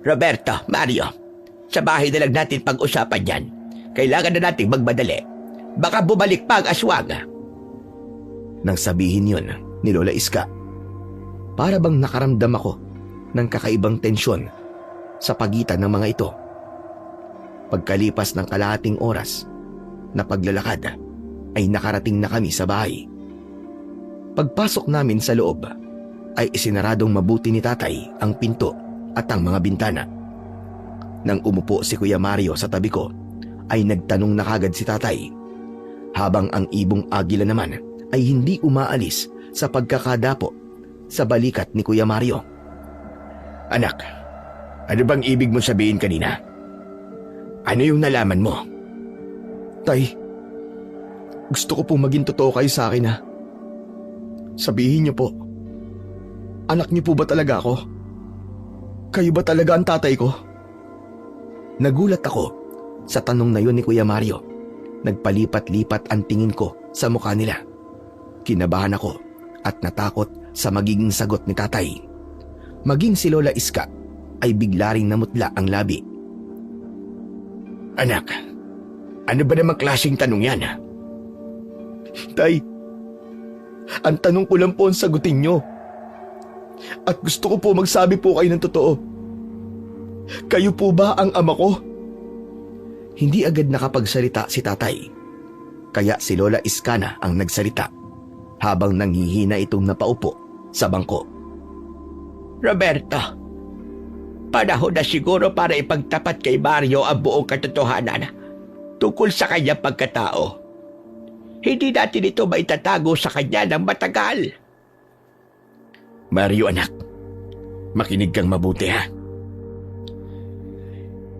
Roberto, Mario, sa bahay na lang natin pag-usapan yan. Kailangan na nating magmadali. Baka bumalik pa ang aswang. Nang sabihin yun ni Lola Iska, para bang nakaramdam ako ng kakaibang tensyon sa pagitan ng mga ito. Pagkalipas ng kalahating oras na paglalakad ay nakarating na kami sa bahay. Pagpasok namin sa loob ay isinaradong mabuti ni tatay ang pinto at ang mga bintana. Nang umupo si Kuya Mario sa tabi ko ay nagtanong na kagad si tatay, habang ang ibong agila naman ay hindi umaalis sa pagkakadapo sa balikat ni Kuya Mario. Anak, ano bang ibig mo sabihin kanina? Ano yung nalaman mo? Tay, gusto ko pong maging totoo kayo sa akin, ha. Sabihin niyo po, anak niyo po ba talaga ako? Kayo ba talaga ang tatay ko? Nagulat ako sa tanong na yun ni Kuya Mario. Nagpalipat-lipat ang tingin ko sa mukha nila. Kinabahan ako at natakot sa magiging sagot ni tatay. Maging si Lola Iska ay bigla ring namutla ang labi. Anak, ano ba namang klaseng tanong yan? Tay, ang tanong ko lang po ang sagutin niyo. At gusto ko po magsabi po kayo ng totoo. Kayo po ba ang ama ko? Hindi agad nakapagsalita si tatay. Kaya si Lola Iskana ang nagsalita habang nanghihina itong napaupo sa bangko. Roberto, panahon na siguro para ipagtapat kay Mario ang buong katotohanan tungkol sa kanyang pagkatao. Hindi natin ito maitatago sa kanya ng matagal. Mario anak, makinig kang mabuti ha.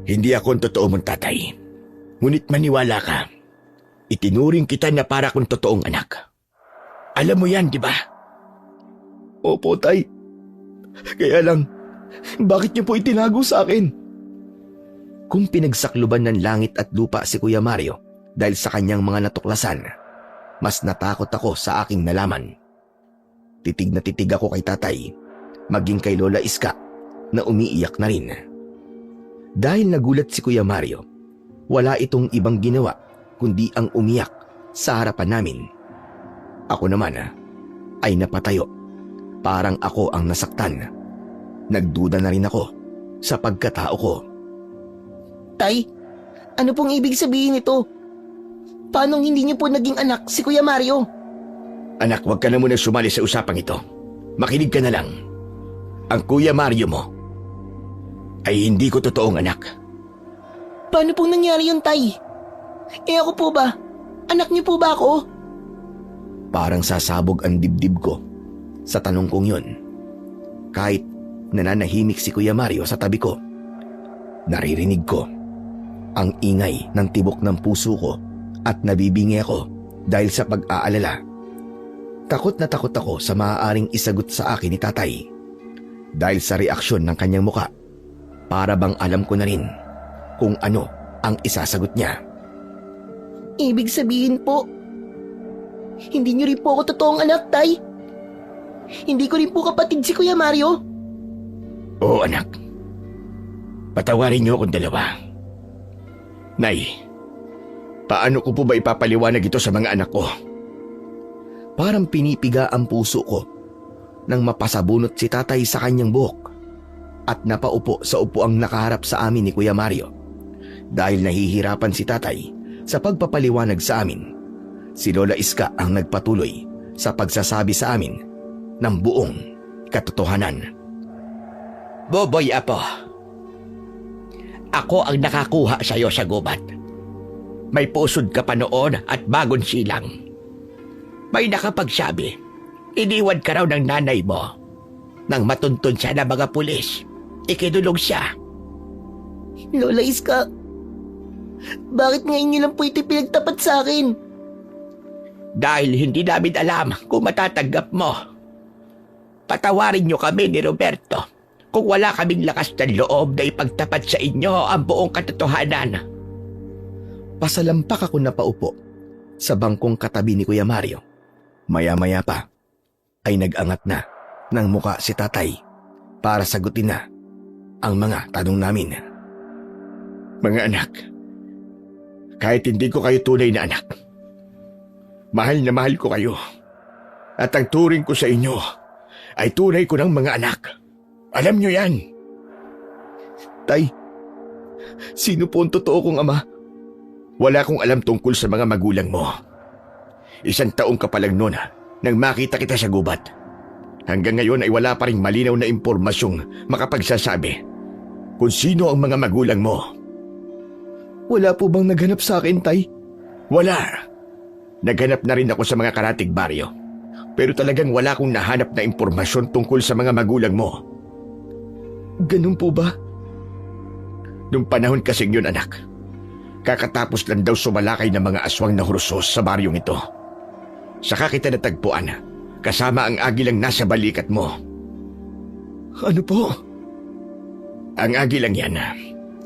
Hindi ako ang totoo mong tatay. Ngunit maniwala ka, itinuring kita na para kong totoong anak. Alam mo yan, di ba? Opo, Tay. Kaya lang, bakit niyo po itinago sa akin? Kung pinagsakluban ng langit at lupa si Kuya Mario dahil sa kanyang mga natuklasan, mas natakot ako sa aking nalaman. Titig na titig ako kay tatay, maging kay Lola Iska na umiiyak na rin. Dahil nagulat si Kuya Mario, wala itong ibang ginawa kundi ang umiyak sa harapan namin. Ako naman ay napatayo, parang ako ang nasaktan. Nagduda na rin ako sa pagkatao ko. Tay, ano pong ibig sabihin nito? Paano hindi niyo po naging anak si Kuya Mario? Anak, huwag ka na muna sumali sa usapang ito. Makinig ka na lang. Ang Kuya Mario mo ay hindi ko totoong anak. Paano pong nangyari yun, Tay? Ako po ba? Anak niyo po ba ako? Parang sasabog ang dibdib ko sa tanong kong yun. Kahit nananahimik si Kuya Mario sa tabi ko, naririnig ko ang ingay ng tibok ng puso ko at nabibingi ako dahil sa pag-aalala. Takot na takot ako sa maaaring isagot sa akin ni tatay. Dahil sa reaksyon ng kanyang muka, para bang alam ko na rin kung ano ang isasagot niya. Ibig sabihin po, hindi niyo rin po ako totoong anak, Tay? Hindi ko rin po kapatid si Kuya Mario? Oo, anak. Patawarin niyo akong dalawa. Nay, paano ko po ba ipapaliwanag ito sa mga anak ko? Parang pinipiga ang puso ko nang mapasabunot si tatay sa kanyang buhok at napaupo sa upuang nakaharap sa amin ni Kuya Mario. Dahil nahihirapan si tatay sa pagpapaliwanag sa amin, si Lola Iska ang nagpatuloy sa pagsasabi sa amin ng buong katotohanan. Boboy Apo, ako ang nakakuha sa iyo sa gubat. May pusod ka pa noon at bagong silang. May nakapagsabi, iniwan ka raw ng nanay mo. Nang matuntun siya ng mga pulis, ikinulong siya. Lola Iska, bakit ngayon niyo lang po ito pinagtapat sa akin? Dahil hindi namin alam kung matatanggap mo. Patawarin niyo kami ni Roberto kung wala kaming lakas ng loob na ipagtapat sa inyo ang buong katotohanan. Pasalampak ako na paupo sa bangkong katabi ni Kuya Mario. Maya-maya pa ay nag-angat na ng muka si tatay para sagutin na ang mga tanong namin. Mga anak, kahit hindi ko kayo tunay na anak, mahal na mahal ko kayo. At ang turing ko sa inyo ay tunay ko ng mga anak. Alam nyo yan. Tay, sino po ang totoo kong ama? Wala akong alam tungkol sa mga magulang mo. 1 taong ka pa lang noon nang makita kita sa gubat. Hanggang ngayon ay wala pa ring malinaw na impormasyong makapagsasabi kung sino ang mga magulang mo. Wala po bang naghanap sa akin, Tay? Wala. Naghanap na rin ako sa mga karatig baryo. Pero talagang wala akong nahanap na impormasyon tungkol sa mga magulang mo. Ganun po ba? Nung panahon kasing yun, anak, kakatapos lang daw sumalakay ng mga aswang na hursos sa baryong ito. Saka kita natagpuan, kasama ang agilang nasa balikat mo. Ano po? Ang agilang yan,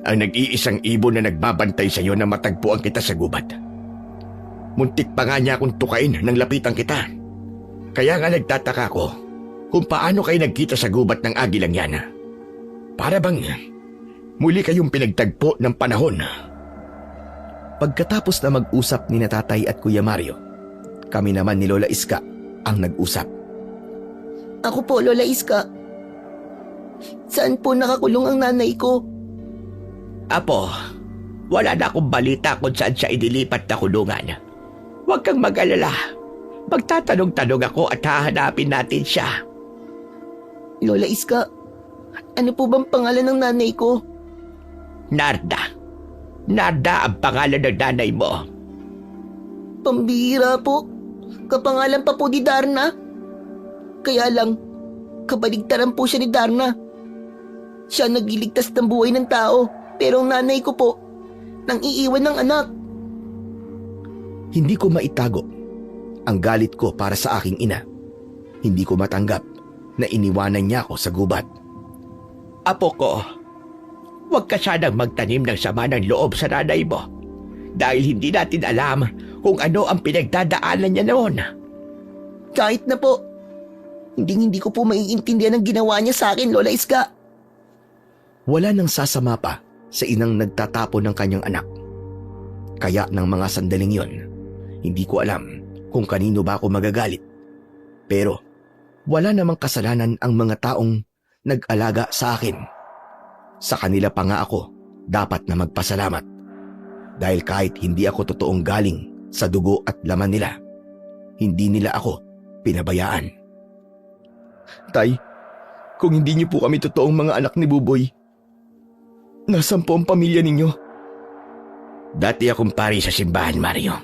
ang nag-iisang ibon na nagbabantay sa iyo na matagpuan kita sa gubat. Muntik pa nga niya akong tukain nang lapitan kita. Kaya nga nagtataka ko kung paano kayo nagkita sa gubat ng agilang yan. Para bang muli kayong pinagtagpo ng panahon. Pagkatapos na mag-usap ni Tatay at Kuya Mario, kami naman ni Lola Iska ang nag-usap. Ako po, Lola Iska. Saan po nakakulong ang nanay ko? Apo, wala na akong balita kung saan siya idilipat na kulungan. Huwag kang mag-alala. Magtatanong-tanong ako at hahanapin natin siya. Lola Iska, ano po bang pangalan ng nanay ko? Narda. Narda ang pangalan ng nanay mo. Pambihira po. Kapangalan pa po ni Darna. Kaya lang, kabaligtaran po siya ni Darna. Siya nagliligtas ng buhay ng tao, pero ang nanay ko po, nang iiwan ng anak. Hindi ko maitago ang galit ko para sa aking ina. Hindi ko matanggap na iniwanan niya ako sa gubat. Apo ko, huwag ka sanang magtanim ng sama ng loob sa nanay mo dahil hindi natin alam kung ano ang pinagdadaanan niya noon. Kahit na po, hindi ko po maiintindihan ang ginawa niya sa akin, Lola Iska. Wala nang sasama pa sa inang nagtatapon ng kanyang anak. Kaya ng mga sandaling yon, hindi ko alam kung kanino ba ako magagalit. Pero wala namang kasalanan ang mga taong nag-alaga sa akin. Sa kanila pa nga ako dapat na magpasalamat. Dahil kahit hindi ako totoong galing sa dugo at laman nila, hindi nila ako pinabayaan. Tay, kung hindi niyo po kami totoong mga anak ni Buboy, nasaan po ang pamilya ninyo? Dati akong pari sa simbahan, Mario.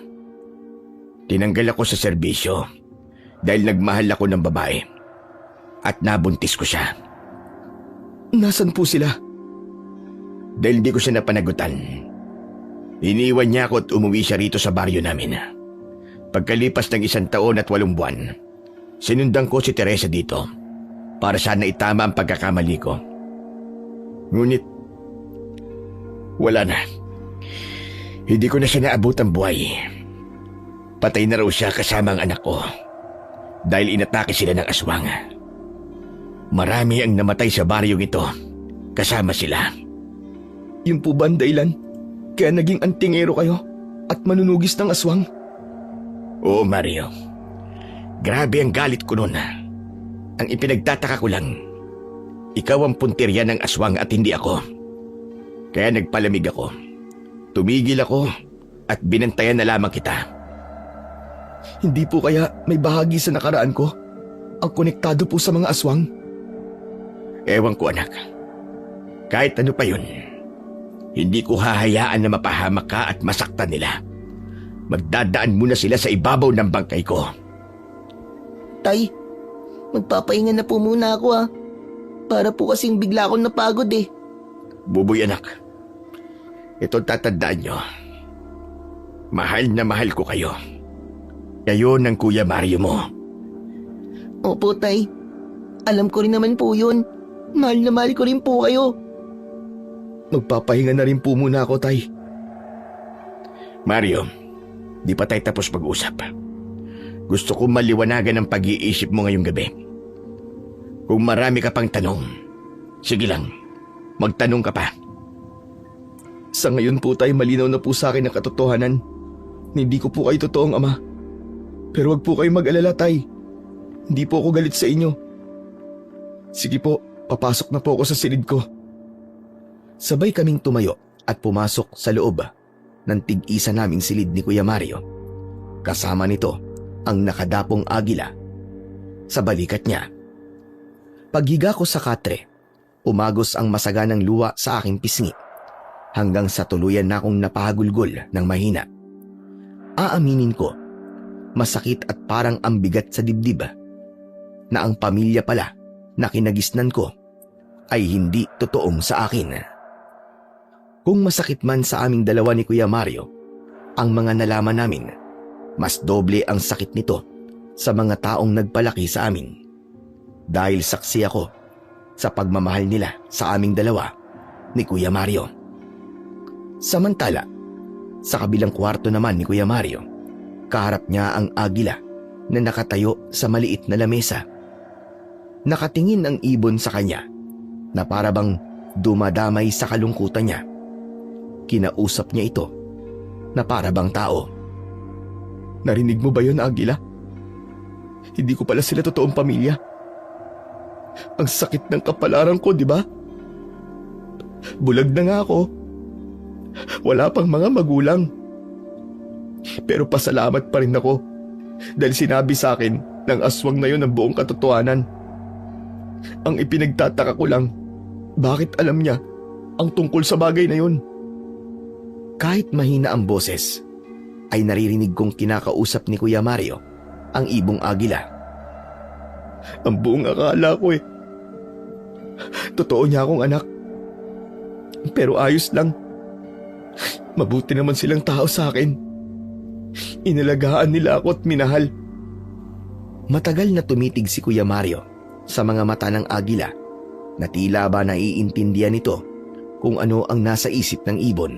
Tinanggal ako sa serbisyo dahil nagmahal ako ng babae at nabuntis ko siya. Nasaan po sila? Dahil hindi ko siya napanagutan, iniwan niya ako at umuwi siya rito sa baryo namin. Pagkalipas ng 1 taon at 8 buwan, sinundan ko si Teresa dito para sana itama ang pagkakamali ko. Ngunit, wala na. Hindi ko na siya naabot ang buhay. Patay na raw siya kasama ang anak ko dahil inatake sila ng aswang. Marami ang namatay sa baryong ito kasama sila. Yung po ba ang dahilan? Kaya naging antingero kayo at manunugis ng aswang? Oo, Mario. Grabe ang galit ko noon. Ang ipinagtataka ko lang, ikaw ang puntirya ng aswang at hindi ako. Kaya nagpalamig ako. Tumigil ako at binantayan na lamang kita. Hindi po kaya may bahagi sa nakaraan ko ang konektado po sa mga aswang? Ewan ko, anak. Kahit ano pa yun, hindi ko hahayaan na mapahamak ka at masaktan nila. Magdadaan muna sila sa ibabaw ng bangkay ko. Tay, magpapahinga na po muna ako Para po kasing bigla akong napagod eh. Buboy, anak. Ito tatandaan nyo. Mahal na mahal ko kayo. Kayo ng Kuya Mario mo. Opo, Tay. Alam ko rin naman po yun. Mahal na mahal ko rin po kayo. Magpapahinga na rin po muna ako, Tay. Mario, di pa tayo tapos pag-usap. Gusto ko maliwanagan ang pag-iisip mo ngayong gabi. Kung marami ka pang tanong, sige lang, magtanong ka pa. Sa ngayon po, Tay, malinaw na po sa akin ang katotohanan. Hindi ko po kayo totoong ama. Pero wag po kayong mag-alala, Tay. Hindi po ako galit sa inyo. Sige po, papasok na po ako sa silid ko. Sabay kaming tumayo at pumasok sa loob ng tig-isa naming silid ni Kuya Mario. Kasama nito ang nakadapong agila sa balikat niya. Paghiga ko sa katre, umagos ang masaganang luwa sa aking pisngi hanggang sa tuluyan na akong napahagulgol ng mahina. Aaminin ko, masakit at parang ang bigat sa dibdib na ang pamilya pala na kinagisnan ko ay hindi totoong sa akin. Kung masakit man sa aming dalawa ni Kuya Mario, ang mga nalaman namin, mas doble ang sakit nito sa mga taong nagpalaki sa amin. Dahil saksi ako sa pagmamahal nila sa aming dalawa ni Kuya Mario. Samantala, sa kabilang kwarto naman ni Kuya Mario, kaharap niya ang agila na nakatayo sa maliit na lamesa. Nakatingin ang ibon sa kanya na parabang dumadamay sa kalungkutan niya. Kinausap niya ito na parabang tao. Narinig mo ba yun, Agila? Hindi ko pala sila totoong pamilya. Ang sakit ng kapalaran ko, di ba? Bulag na nga ako. Wala pang mga magulang. Pero pasalamat pa rin ako dahil sinabi sa akin ng aswang na yun ang buong katotohanan. Ang ipinagtataka ko lang, bakit alam niya ang tungkol sa bagay na yun? Kahit mahina ang boses, ay naririnig kong kinakausap ni Kuya Mario ang ibong agila. Ang buong akala ko totoo niya akong anak. Pero ayos lang. Mabuti naman silang tao sa akin. Inalagaan nila ako at minahal. Matagal na tumitig si Kuya Mario sa mga mata ng agila na tila ba naiintindihan nito kung ano ang nasa isip ng ibon.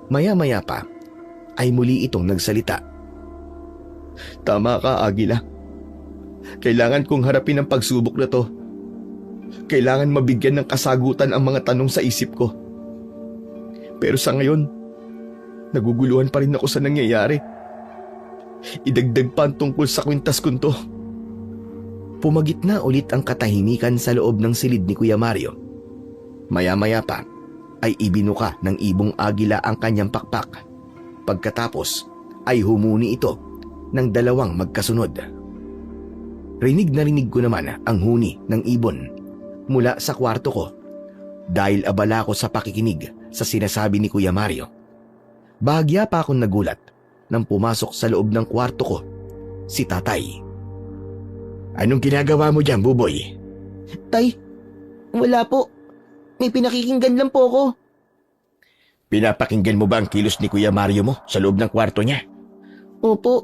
Maya-maya pa ay muli itong nagsalita. Tama ka, Agila. Kailangan kong harapin ang pagsubok na to. Kailangan mabigyan ng kasagutan ang mga tanong sa isip ko. Pero sa ngayon, naguguluhan pa rin ako sa nangyayari. Idagdag pa ang tungkol sa kwintas ko to. Pumagitna ulit ang katahimikan sa loob ng silid ni Kuya Mario. Maya-maya pa ay ibinuka ng ibong agila ang kanyang pakpak. Pagkatapos ay humuni ito ng dalawang magkasunod. Rinig na rinig ko naman ang huni ng ibon mula sa kwarto ko dahil abala ko sa pakikinig sa sinasabi ni Kuya Mario. Bahagya pa akong nagulat nang pumasok sa loob ng kwarto ko si Tatay. Anong ginagawa mo dyan, Buboy? Tay, wala po. May pinakikinggan lang po ako. Pinapakinggan mo ba ang kilos ni Kuya Mario mo sa loob ng kwarto niya? Opo,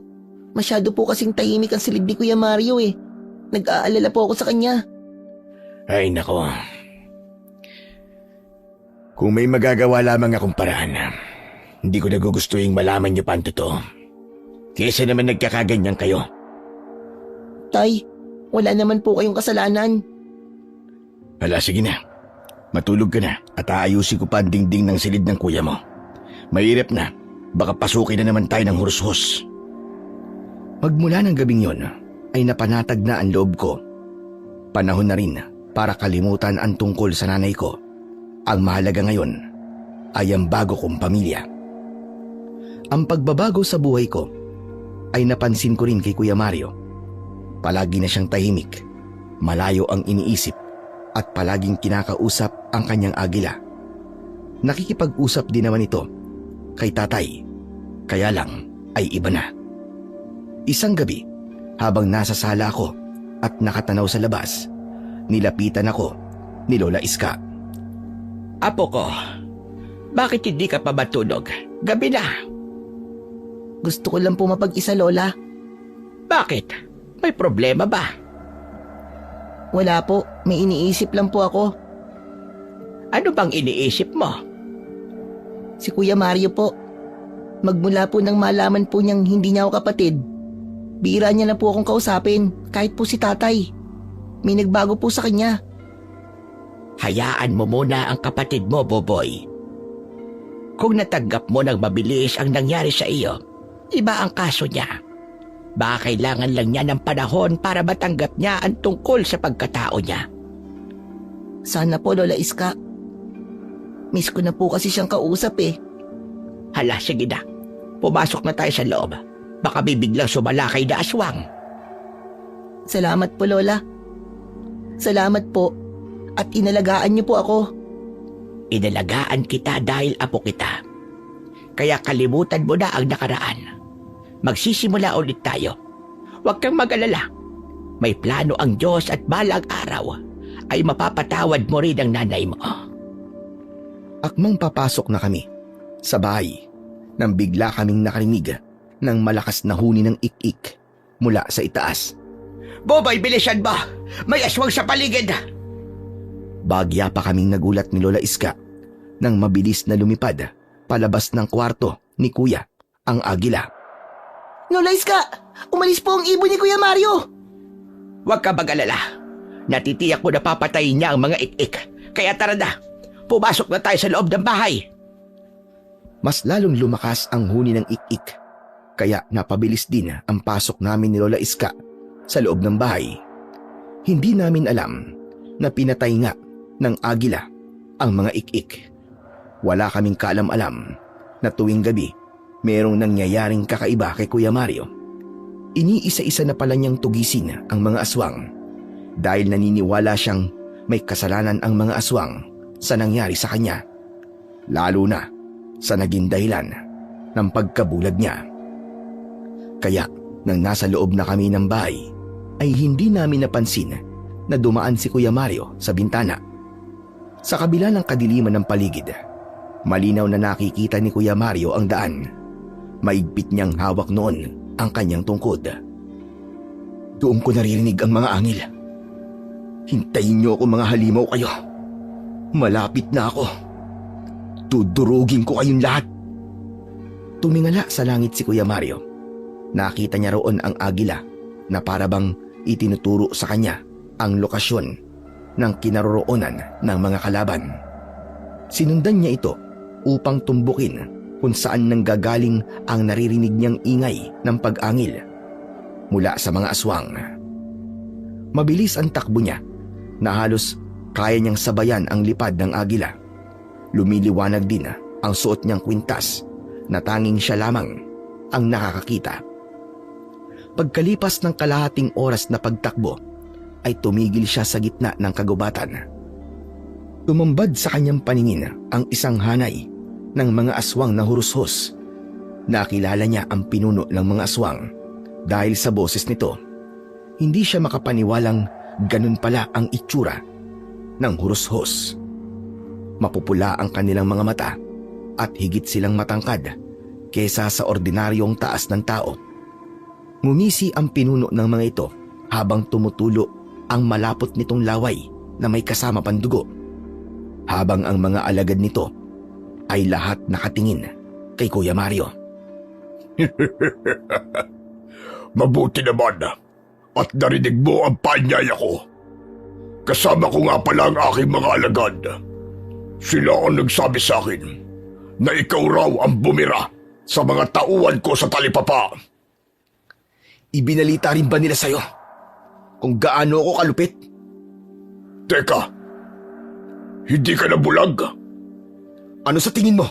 masyado po kasing tahimik ang silid ni Kuya Mario eh. Nag-aalala po ako sa kanya. Ay nako. Kung may magagawa lamang akong paraan, hindi ko nagugustuhin malaman niyo pa ang totoo. Kesa naman nagkakaganyan kayo. Tay, wala naman po kayong kasalanan. Hala, sige na. Matulog ka na at aayusin ko pa ang dingding ng silid ng kuya mo. Mahirap na, baka pasukin na naman tayo ng hurus-hus. Magmula ng gabing yon, ay napanatag na ang loob ko. Panahon na rin para kalimutan ang tungkol sa nanay ko. Ang mahalaga ngayon ay ang bago kong pamilya. Ang pagbabago sa buhay ko ay napansin ko rin kay Kuya Mario. Palagi na siyang tahimik, malayo ang iniisip at palaging kinakausap ang kanyang agila. Nakikipag-usap din naman ito kay Tatay, kaya lang ay iba na. Isang gabi, habang nasa sala ako at nakatanaw sa labas, nilapitan ako ni Lola Iska. Apo ko, bakit hindi ka pa matulog? Gabi na. Gusto ko lang po mapag-isa, Lola. Bakit? May problema ba? Wala po, may iniisip lang po ako. Ano bang iniisip mo? Si Kuya Mario po. Magmula po nang malaman po niyang hindi niya ako kapatid, bira niya na po akong kausapin, kahit po si tatay. May nagbago po sa kanya. Hayaan mo muna ang kapatid mo, Boboy. Kung natanggap mo ng mabilis ang nangyari sa iyo, iba ang kaso niya. Baka kailangan lang niya ng panahon para matanggap niya ang tungkol sa pagkatao niya. Sana po, Lola Iska. Miss ko na po kasi siyang kausap eh. Hala, sige na. Pumasok na tayo sa loob. Baka bibiglang sumalakay na aswang. Salamat po, Lola. Salamat po. At inalagaan niyo po ako. Inalagaan kita dahil apo kita. Kaya kalimutan mo na ang nakaraan. Magsisimula ulit tayo. Huwag kang mag-alala. May plano ang Diyos at balang araw ay mapapatawad mo rin ang nanay mo. Akmang papasok na kami sa bahay nang bigla kaming nakarinig ng malakas na huni ng ik-ik mula sa itaas. Boboy, bilisan mo! May aswang sa paligid! Bagya pa kaming nagulat ni Lola Iska nang mabilis na lumipad palabas ng kwarto ni Kuya ang agila. Lola Iska! Umalis po ang ibon ni Kuya Mario! Huwag ka mag-alala. Natitiyak ko na papatayin niya ang mga ik-ik. Kaya tara na, pumasok na tayo sa loob ng bahay. Mas lalong lumakas ang huni ng ik-ik, kaya napabilis din ang pasok namin ni Lola Iska sa loob ng bahay. Hindi namin alam na pinatay nga ng agila ang mga ik-ik. Wala kaming kaalam-alam na tuwing gabi merong nangyayaring kakaiba kay Kuya Mario. Iniisa-isa na pala niyang tugisin ang mga aswang dahil naniniwala siyang may kasalanan ang mga aswang sa nangyari sa kanya, lalo na sa naging dahilan ng pagkabulag niya. Kaya nang nasa loob na kami ng bahay ay hindi namin napansin na dumaan si Kuya Mario sa bintana. Sa kabila ng kadiliman ng paligid, malinaw na nakikita ni Kuya Mario ang daan. Maigpit niyang hawak noon ang kanyang tungkod. Doon ko naririnig ang mga angil. Hintayin niyo ako, mga halimaw kayo. Malapit na ako. Tudurugin ko kayong lahat. Tumingala sa langit si Kuya Mario. Nakita niya roon ang agila na para bang itinuturo sa kanya ang lokasyon ng kinaroroonan ng mga kalaban. Sinundan niya ito upang tumbukin kung saan nanggagaling ang naririnig niyang ingay ng pag-angil mula sa mga aswang. Mabilis ang takbo niya na halos kaya niyang sabayan ang lipad ng agila. Lumiliwanag din ang suot niyang kwintas na tanging siya lamang ang nakakakita. Pagkalipas ng kalahating oras na pagtakbo, ay tumigil siya sa gitna ng kagubatan. Tumambad sa kanyang paningin ang isang hanay ng mga aswang na hurushos. Nakilala niya ang pinuno ng mga aswang dahil sa boses nito. Hindi siya makapaniwalang ganun pala ang itsura ng hurushos. Mapupula ang kanilang mga mata at higit silang matangkad kesa sa ordinaryong taas ng tao. Ngumisi ang pinuno ng mga ito habang tumutulo ang malapot nitong laway na may kasama pang dugo, habang ang mga alagad nito ay lahat nakatingin kay Kuya Mario. Mabuti naman at narinig mo ang paanyaya ko. Kasama ko nga pala ang aking mga alagad. Sila ang nagsabi sa akin na ikaw raw ang bumira sa mga tauhan ko sa talipapa. Ibinalita rin ba nila sa'yo kung gaano ako kalupit? Teka, hindi ka na bulag? Ano sa tingin mo?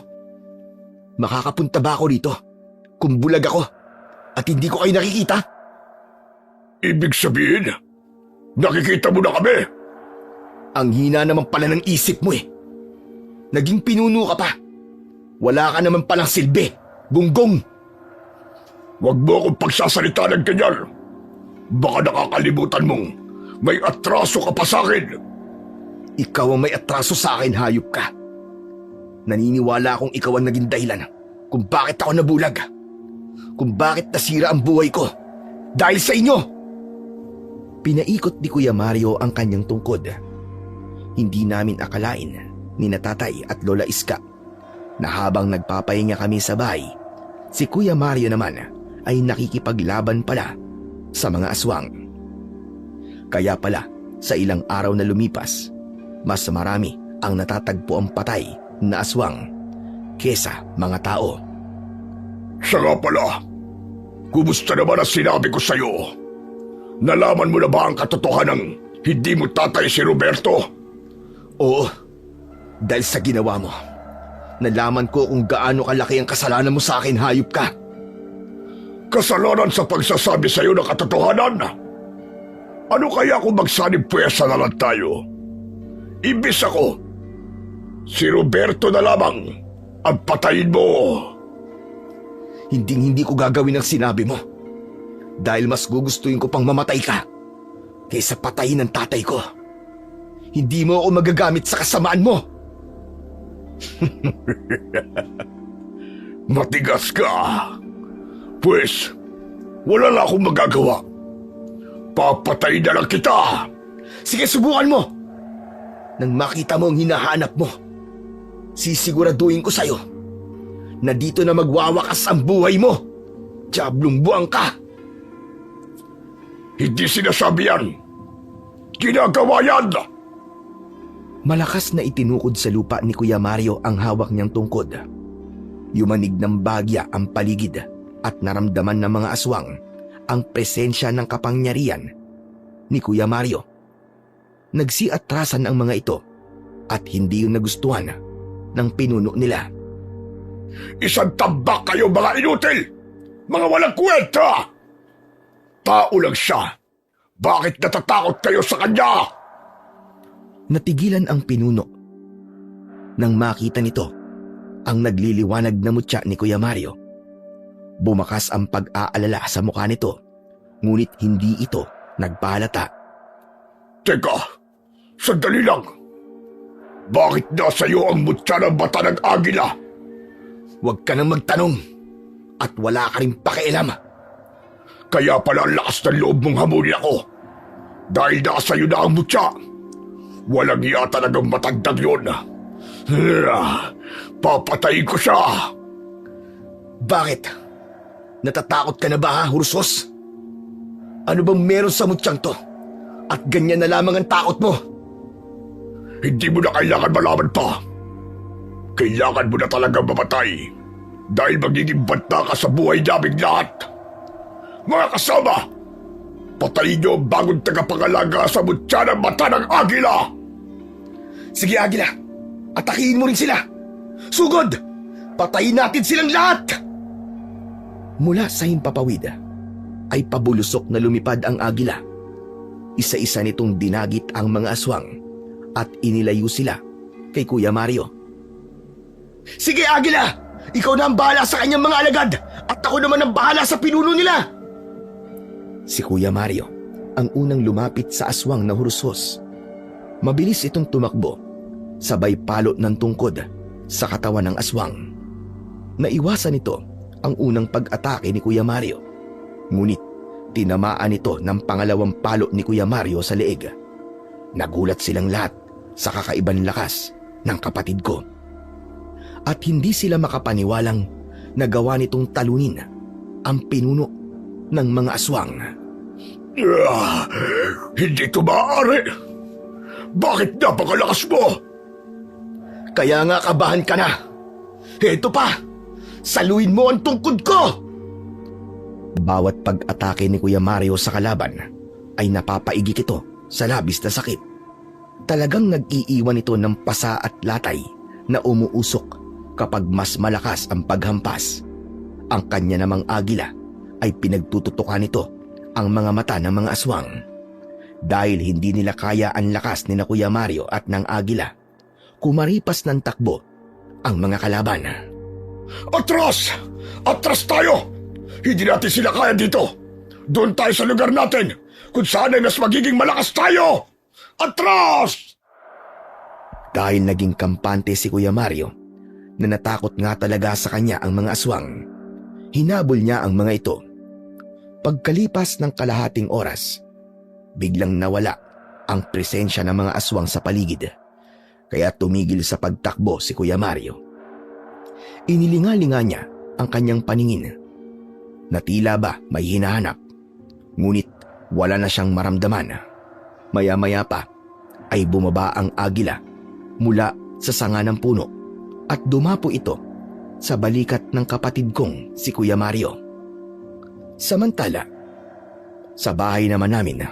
Makakapunta ba ako rito kung bulag ako at hindi ko kayo nakikita? Ibig sabihin, nakikita mo na kami? Ang hina naman pala ng isip mo eh. Naging pinuno ka pa. Wala ka naman palang silbi, gunggong. Huwag mo akong pagsasalita ng ganyan. Baka nakakalimutan mong may atraso ka pa sa akin. Ikaw ang may atraso sa akin, hayop ka. Naniniwala akong ikaw ang naging dahilan kung bakit ako nabulag. Kung bakit nasira ang buhay ko. Dahil sa inyo! Pinaikot ni Kuya Mario ang kanyang tungkod. Hindi namin akalain ni Tatay at Lola Iska na habang nagpapahinga kami sa bahay, si Kuya Mario naman ay nakikipaglaban pala sa mga aswang. Kaya pala sa ilang araw na lumipas, mas marami ang natatagpo ang patay na aswang kesa mga tao. Siya nga pala, kumusta naman ang sinabi ko sa'yo? Nalaman mo na ba ang katotohanan hindi mo tatay si Roberto? Oo, dahil sa ginawa mo. Nalaman ko kung gaano kalaki ang kasalanan mo sa akin, hayop ka. Kasalanan sa pagsasabi sa'yo ng katotohanan? Ano kaya kung magsanib puwersa na lang tayo? Ibis ako, si Roberto na lamang ang patayin mo. Hindi ko gagawin ang sinabi mo. Dahil mas gugustuhin ko pang mamatay ka kaysa patayin ng tatay ko. Hindi mo ako magagamit sa kasamaan mo. Matigas ka. Pues, wala na akong magagawa. Papatayin na lang kita. Sige, subukan mo. Nang makita mo ang hinahanap mo, sisiguraduhin ko sa'yo na dito na magwawakas ang buhay mo. Diablong buwang ka. Hindi sinasabi yan. Ginagawa yan. Malakas na itinukod sa lupa ni Kuya Mario ang hawak niyang tungkod. Yumanig ng bagya ang paligid at naramdaman ng mga aswang ang presensya ng kapangyarihan ni Kuya Mario. Nagsiatrasan ang mga ito at hindi yung nagustuhan ng pinuno nila. Isang tambak kayo mga inutil! Mga walang kwenta! Tao lang siya. Bakit natatakot kayo sa kanya? Natigilan ang pinuno. Nang makita nito ang nagliliwanag na mutya ni Kuya Mario, bumakas ang pag-aalala sa mukha nito, ngunit hindi ito nagpahalata. Teka, sandali lang. Bakit nasa iyo ang mutya ng mata ng agila? Huwag ka nang magtanong at wala ka rin pakialam. Kaya pala ang lakas ng loob mong hamunin ako. Dahil nasa iyo na ang mutya. Walang iya talagang matagdag yun. Papatayin ko siya. Bakit? Natatakot ka na ba, ha, Hursos? Ano bang meron sa mutyang to? At ganyan na lamang ang takot mo? Hindi mo na kailangan malaman pa. Kailangan mo na talagang mamatay. Dahil magiging banta ka sa buhay naming lahat. Mga kasama, patayin niyo ang bagong tagapangalaga sa mutya ng mata ng agila! Sige, Agila. Atakihin mo rin sila. Sugod! Patayin natin silang lahat! Mula sa himpapawid ay pabulusok na lumipad ang agila. Isa-isa nitong dinagit ang mga aswang at inilayo sila kay Kuya Mario. Sige, Agila! Ikaw na ang bahala sa kanyang mga alagad at ako naman ang bahala sa pinuno nila! Si Kuya Mario ang unang lumapit sa aswang na Hursos. Mabilis itong tumakbo, sabay palot ng tungkod sa katawan ng aswang. Naiwasan nito ang unang pag-atake ni Kuya Mario. Ngunit tinamaan ito ng pangalawang palot ni Kuya Mario sa leeg. Nagulat silang lahat sa kakaibang lakas ng kapatid ko. At hindi sila makapaniwalang nagawa nitong talunin ang pinuno ng mga aswang. Hindi ito maaari. Bakit napakalakas mo? Kaya nga kabahan ka na. Heto pa, saluin mo ang tungkod ko! Bawat pag-atake ni Kuya Mario sa kalaban ay napapaigik ito sa labis na sakit. Talagang nag-iiwan ito ng pasa at latay na umuusok kapag mas malakas ang paghampas. Ang kanya namang agila ay pinagtututukan nito ang mga mata ng mga aswang. Dahil hindi nila kaya ang lakas ni na Kuya Mario at ng agila, kumaripas ng takbo ang mga kalaban. Atras! Atras tayo! Hindi natin sila kaya dito. Doon tayo sa lugar natin kung saan ay mas magiging malakas tayo! Atras! Dahil naging kampante si Kuya Mario, na natakot nga talaga sa kanya ang mga aswang, hinabol niya ang mga ito. Pagkalipas ng kalahating oras, biglang nawala ang presensya ng mga aswang sa paligid, kaya tumigil sa pagtakbo si Kuya Mario. Inilingalinga niya ang kanyang paningin na tila ba may hinahanap, ngunit wala na siyang maramdaman. Maya-maya pa ay bumaba ang agila mula sa sanga ng puno at dumapo ito sa balikat ng kapatid kong si Kuya Mario. Samantala, sa bahay naman namin,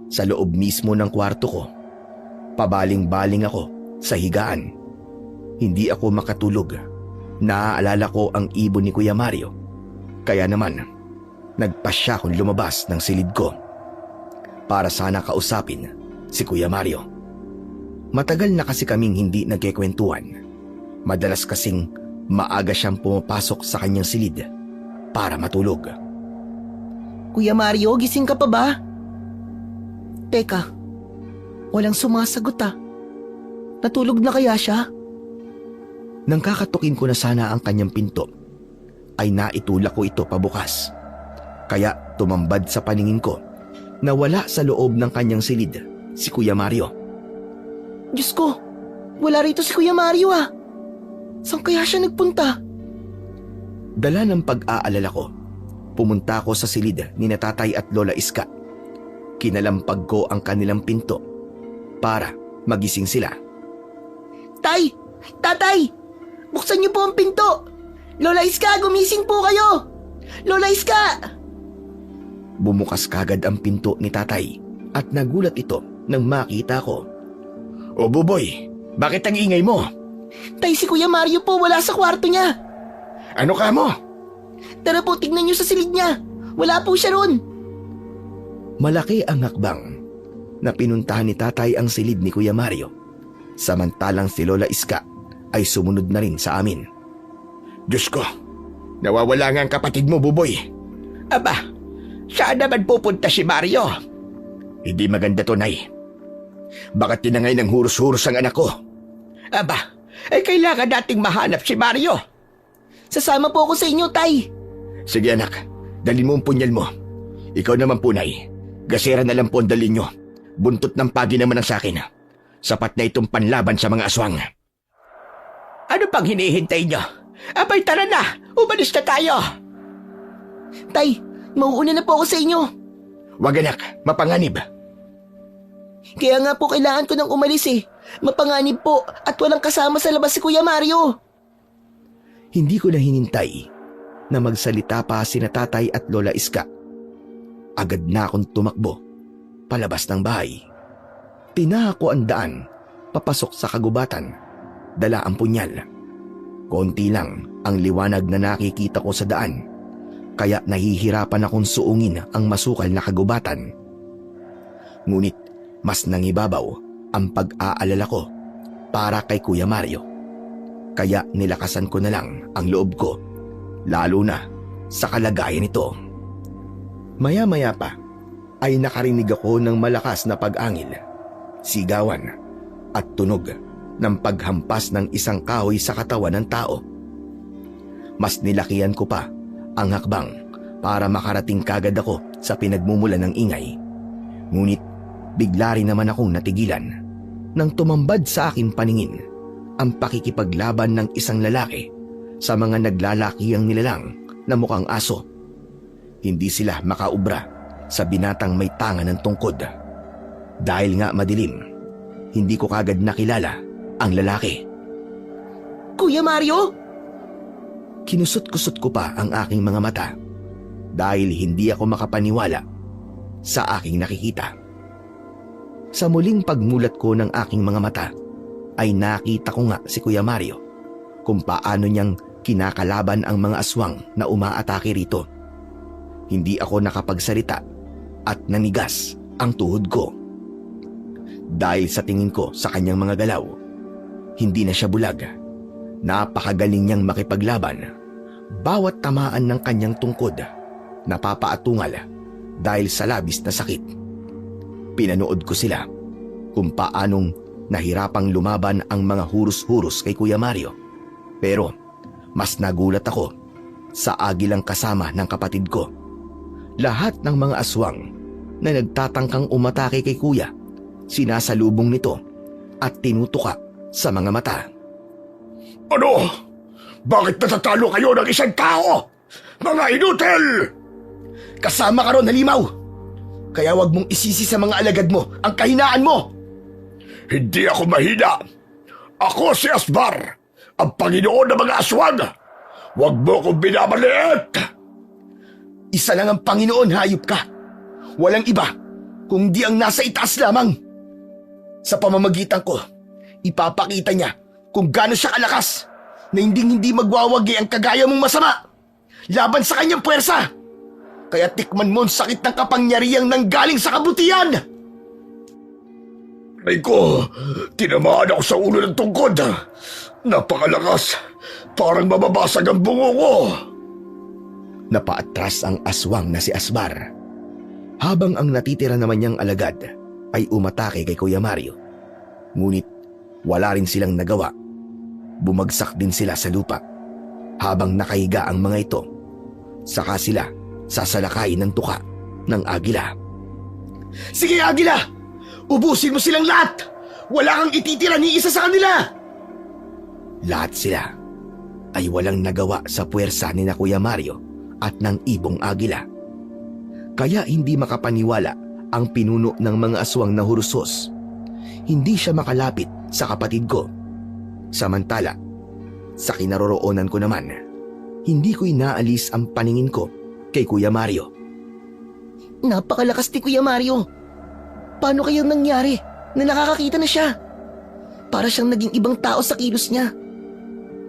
sa loob mismo ng kwarto ko, pabaling-baling ako sa higaan. Hindi ako makatulog. Naaalala ko ang ibon ni Kuya Mario. Kaya naman, nagpasya akong lumabas ng silid ko para sana kausapin si Kuya Mario. Matagal na kasi kaming hindi nagkikwentuhan. Madalas kasing maaga siyang pumapasok sa kanyang silid para matulog. Kuya Mario, gising ka pa ba? Teka, walang sumasagot ah. Natulog na kaya siya? Nang kakatukin ko na sana ang kanyang pinto, ay naitulak ko ito pabukas. Kaya tumambad sa paningin ko na wala sa loob ng kanyang silid si Kuya Mario. Diyos ko, wala rito si Kuya Mario ah. Saan kaya siya nagpunta? Dala ng pag-aalala ko, pumunta ako sa silid ni na Tatay at Lola Iska. Kinalampag ko ang kanilang pinto para magising sila. Tay! Tatay! Buksan niyo po ang pinto! Lola Iska, gumising po kayo! Lola Iska! Bumukas kagad ang pinto ni Tatay at nagulat ito nang makita ko. O Buboy, bakit ang ingay mo? Tay, si Kuya Mario po wala sa kwarto niya. Ano ka mo? Tara po, tignan niyo sa silid niya. Wala po siya ron. Malaki ang hakbang na pinuntahan ni Tatay ang silid ni Kuya Mario. Samantalang si Lola Iska ay sumunod na rin sa amin. Diyos ko, nawawala nga ang kapatid mo, Buboy. Aba, saan naman pupunta si Mario? Hindi maganda to, Nay. Baka tinangay ng huros-huros ang anak ko. Aba, kailangan nating mahanap si Mario. Sasama po ako sa inyo, Tay. Sige anak, dalhin mo ang punyal mo. Ikaw naman po, Nay. Gasera na lang po ang dalhin nyo. Buntot ng pagi naman ang sakin. Sapat na itong panlaban sa mga aswang. Ano pang hinihintay niyo? Abay, tara na! Umalis na tayo! Tay, mauuna na po ako sa inyo. Wag anak, mapanganib. Kaya nga po kailangan ko nang umalis eh. Mapanganib po at walang kasama sa labas si Kuya Mario. Hindi ko na hinintay na magsalita pa sina Tatay at Lola Iska. Agad na akong tumakbo palabas ng bahay. Tinaha ko ang daan papasok sa kagubatan. Dala ang punyal. Konti lang ang liwanag na nakikita ko sa daan, kaya nahihirapan akong suungin ang masukal na kagubatan. Ngunit mas nangibabaw ang pag-aalala ko para kay Kuya Mario. Kaya nilakasan ko na lang ang loob ko, lalo na sa kalagayan nito. Maya-maya pa ay nakarinig ako ng malakas na pag-angil, sigawan at tunog ng paghampas ng isang kahoy sa katawan ng tao. Mas nilakihan ko pa ang hakbang para makarating kagad ako sa pinagmumulan ng ingay. Ngunit bigla rin naman akong natigilan nang tumambad sa akin paningin ang pakikipaglaban ng isang lalaki sa mga naglalakihang nilalang na mukhang aso. Hindi sila makaubra sa binatang may tanga ng tungkod. Dahil nga madilim, hindi ko kagad nakilala ang lalaki. Kuya Mario? Kinusot-kusot ko pa ang aking mga mata dahil hindi ako makapaniwala sa aking nakikita. Sa muling pagmulat ko ng aking mga mata ay nakita ko nga si Kuya Mario kung paano niyang kinakalaban ang mga aswang na umaatake rito. Hindi ako nakapagsalita at nanigas ang tuhod ko. Dahil sa tingin ko sa kanyang mga galaw, hindi na siya bulag. Napakagaling niyang makipaglaban. Bawat tamaan ng kanyang tungkod, napapaatungal dahil sa labis na sakit. Pinanood ko sila kung paanong nahirapang lumaban ang mga huros-huros kay Kuya Mario. Pero mas nagulat ako sa agilang kasama ng kapatid ko. lahat ng mga aswang na nagtatangkang umatake kay kuya, sinasalubong nito at tinutuka sa mga mata. Ano? Bakit natatalo kayo ng isang tao? Mga inutil! Kasama ka ron, halimaw! Kaya wag mong isisi sa mga alagad mo ang kahinaan mo! Hindi ako mahina. Ako si Asbar, ang Panginoon ng mga aswang. Huwag mo kong binabaliit! Isa lang ang Panginoon, hayop ka. Walang iba, kundi ang nasa itaas lamang. Sa pamamagitan ko, ipapakita niya kung gaano siya kalakas na hindi magwawagi ang kagaya mong masama laban sa kanyang puwersa. Kaya tikman mo ang sakit ng kapangyarihang nanggaling sa kabutihan. Aray ko, tinamaan ako sa ulo ng tungkod. Napakalakas, parang mababasag ang bungo ko. Napaatras ang aswang na si Asbar, habang ang natitira naman niyang alagad ay umatake kay Kuya Mario. Ngunit wala rin silang nagawa. Bumagsak din sila sa lupa habang nakahiga ang mga ito. Saka sila sasalakayin ng tuka ng agila. Sige, Agila! Ubusin mo silang lahat! Wala kang ititira ni isa sa kanila! Lahat sila ay walang nagawa sa puwersa ni na Kuya Mario at ng ibong agila. Kaya hindi makapaniwala ang pinuno ng mga aswang na hurusos. Hindi siya makalapit sa kapatid ko. Samantala, sa kinaroroonan ko naman, hindi ko inaalis ang paningin ko kay Kuya Mario. Napakalakas ni Kuya Mario. Paano kayang nangyari na nakakakita na siya? Para siyang naging ibang tao sa kilos niya.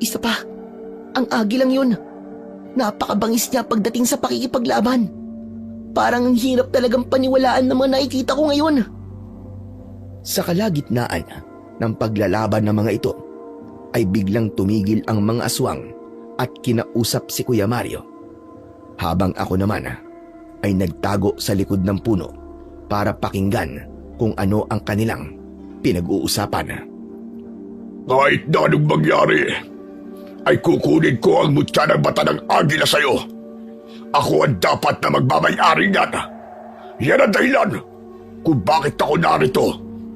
Isa pa, ang agilang yun. Napakabangis niya pagdating sa pakikipaglaban. Parang ang hirap talagang paniwalaan ng mga nakikita ko ngayon. Sa kalagitnaan ng paglalaban ng mga ito, ay biglang tumigil ang mga aswang at kinausap si Kuya Mario. Habang ako naman ay nagtago sa likod ng puno para pakinggan kung ano ang kanilang pinag-uusapan. Kahit na anong mangyari, ay kukunin ko ang mutya ng mata ng agila sa'yo. Ako ang dapat na magmamayari niyan. Yan ang dahilan kung bakit ako narito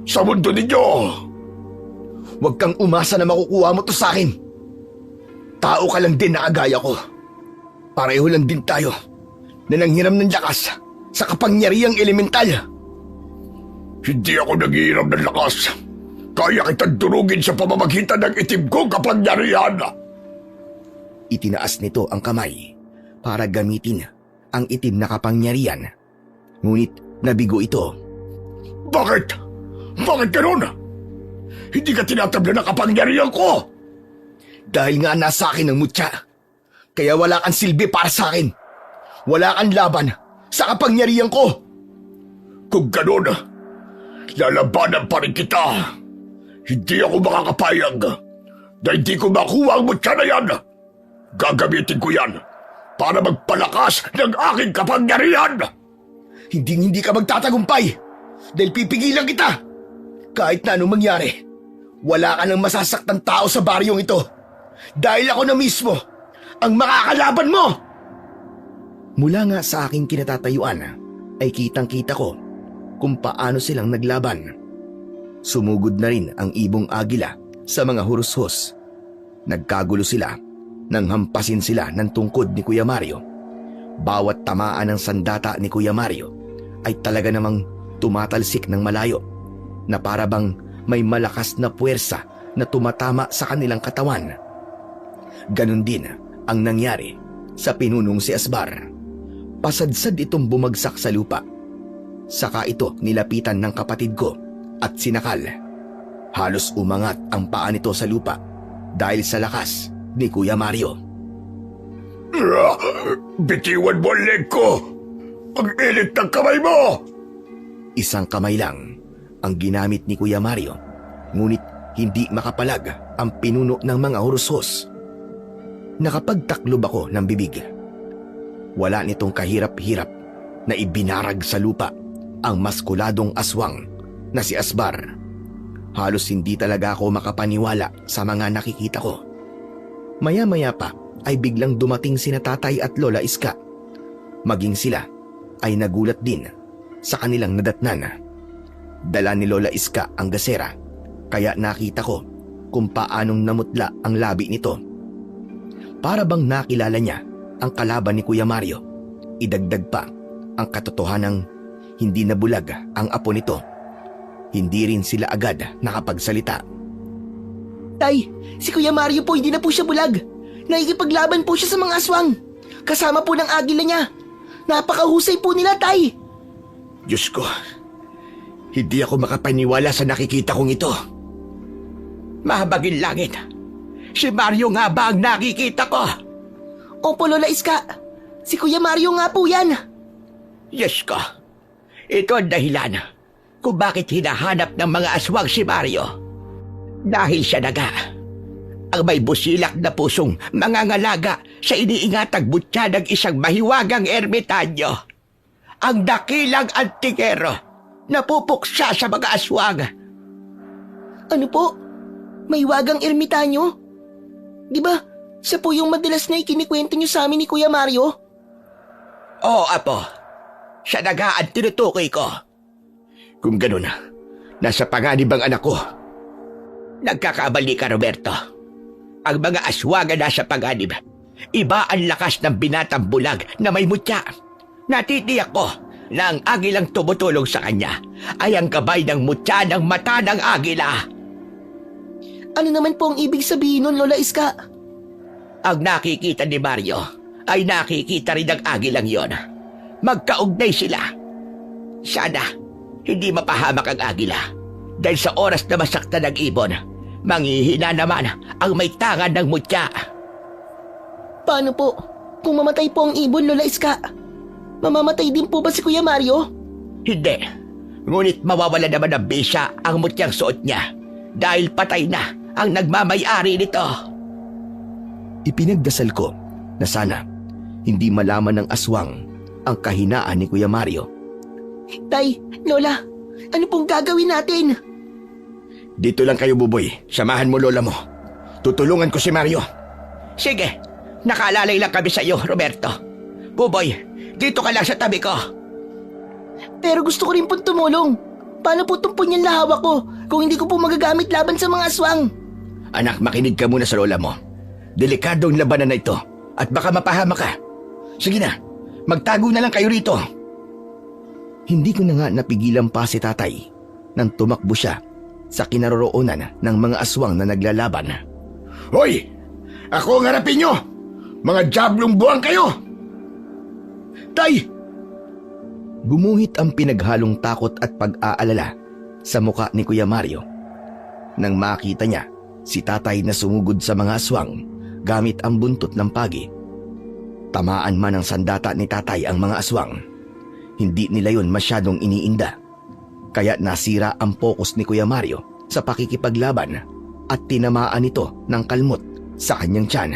sa mundo ninyo. Huwag kang umasa na makukuha mo to sa akin. Tao ka lang din na kagaya ko. Pareho lang din tayo na nanghiram ng lakas sa kapangyarihang elemental. Hindi ako naghihiram ng lakas. Kaya kitang durugin sa pamamagitan ng itim kong kapangyarihan. Itinaas nito ang kamay para gamitin ang itim na kapangyarihan. Ngunit nabigo ito. Bakit? Bakit ganun? Hindi ka tinatabla ng kapangyarihan ko. Dahil nga nasa akin ang mutya. Kaya wala kang silbi para sa akin. Wala kang laban sa kapangyarihan ko. Kung ganun, lalabanan pa rin kita. Hindi ako makakapayag na hindi ko makuha ang mutya na yan. Gagamitin ko yan para magpalakas ng aking kapangyarihan. Hindi ka magtatagumpay dahil pipigilan kita. Kahit na anong mangyari, wala ka nang masasaktan tao sa baryong ito dahil ako na mismo ang makakalaban mo. Mula nga sa aking kinatatayuan ay kitang-kita ko kung paano silang naglaban. Sumugod na rin ang ibong agila sa mga hurushos. Nagkagulo sila nang hampasin sila ng tungkod ni Kuya Mario. Bawat tamaan ng sandata ni Kuya Mario ay talaga namang tumatalsik ng malayo na para bang may malakas na puwersa na tumatama sa kanilang katawan. Ganon din ang nangyari sa pinunong si Asbar. Pasadsad itong bumagsak sa lupa. Saka ito nilapitan ng kapatid ko at sinakal. Halos umangat ang paa nito sa lupa dahil sa lakas ni Kuya Mario. Bitiwan mo ang leg ko! Ang init ng kamay mo! Isang kamay lang ang ginamit ni Kuya Mario, ngunit hindi makapalag ang pinuno ng mga hurusos. Nakapagtaklob ako ng bibig. Wala nitong kahirap-hirap na ibinarag sa lupa ang maskuladong aswang na si Asbar. Halos hindi talaga ako makapaniwala sa mga nakikita ko. Maya-maya pa ay biglang dumating sina Tatay at Lola Iska. Maging sila ay nagulat din sa kanilang nadatnan. Dala ni Lola Iska ang gasera, kaya nakita ko kung paanong namutla ang labi nito. Para bang nakilala niya ang kalaban ni Kuya Mario. Idagdag pa ang katotohanang hindi nabulag ang apo nito. Hindi rin sila agad nakapagsalita. Tay, si Kuya Mario po hindi na po siya bulag. Nakikipaglaban po siya sa mga aswang. Kasama po ng agila niya. Napakahusay po nila, Tay. Diyos ko, hindi ako makapaniwala sa nakikita kong ito. Mahabagin langit. Si Mario nga ba ang nakikita ko? Opo, Lola Iska. Si Kuya Mario nga po yan. Yes ko. Ito ang dahilan kung bakit hinahanap ng mga aswang si Mario. Dahil siya naga ang may busilak na pusong mangangalaga sa iniingatang butya ng isang mahiwagang ermitanyo. Ang dakilang antikero na pupuksa sa mga aswang. Ano po? May wagang ermitanyo? Di ba, siya po yung madalas na ikinikwento niyo sa amin ni Kuya Mario? Oo, apo. Siya naga ang tinutukoy ko. Kung ganun, nasa panganib ang anak ko. Nagkakamali ka, Roberto. Ang mga aswang na nasa panganib, iba ang lakas ng binatang bulag na may mutya. Natitiyak ko na ang agilang tumutulong sa kanya ay ang gabay ng mutya ng mata ng agila. Ano naman po ang ibig sabihin nun, Lola Iska? Ang nakikita ni Mario ay nakikita rin ng agilang yon. Magkaugnay sila. Sana hindi mapahamak ang agila dahil sa oras na masaktan ng ibon, manghihina naman ang may tangan ng mutya. Paano po? Kung mamatay po ang ibon, Lola Iska, mamamatay din po ba si Kuya Mario? Hindi. Ngunit mawawala naman ng bisa ang mutyang suot niya dahil patay na ang nagmamay-ari nito. Ipinagdasal ko na sana hindi malaman ng aswang ang kahinaan ni Kuya Mario. Tay, Lola, ano pong gagawin natin? Dito lang kayo, Buboy. Samahan mo lola mo. Tutulungan ko si Mario. Sige, nakalalay lang kami sa iyo, Roberto. Buboy, dito ka lang sa tabi ko. Pero gusto ko rin pong tumulong. Paano po tumpon yung lahawak ko kung hindi ko po magagamit laban sa mga aswang? Anak, makinig ka muna sa lola mo. Delikadong labanan na ito at baka mapahama ka. Sige na, magtago na lang kayo rito. Hindi ko na nga napigilan pa si tatay nang tumakbo siya sa kinaroroonan ng mga aswang na naglalaban. Hoy! Ako ang harapin nyo! Mga diablong buwang kayo! Tay! Gumuhit ang pinaghalong takot at pag-aalala sa muka ni Kuya Mario nang makita niya si tatay na sumugod sa mga aswang gamit ang buntot ng pagi. Tamaan man ng sandata ni tatay ang mga aswang, hindi nila yon masyadong iniinda. Kaya nasira ang focus ni Kuya Mario sa pakikipaglaban at tinamaan ito ng kalmot sa kanyang tiyan.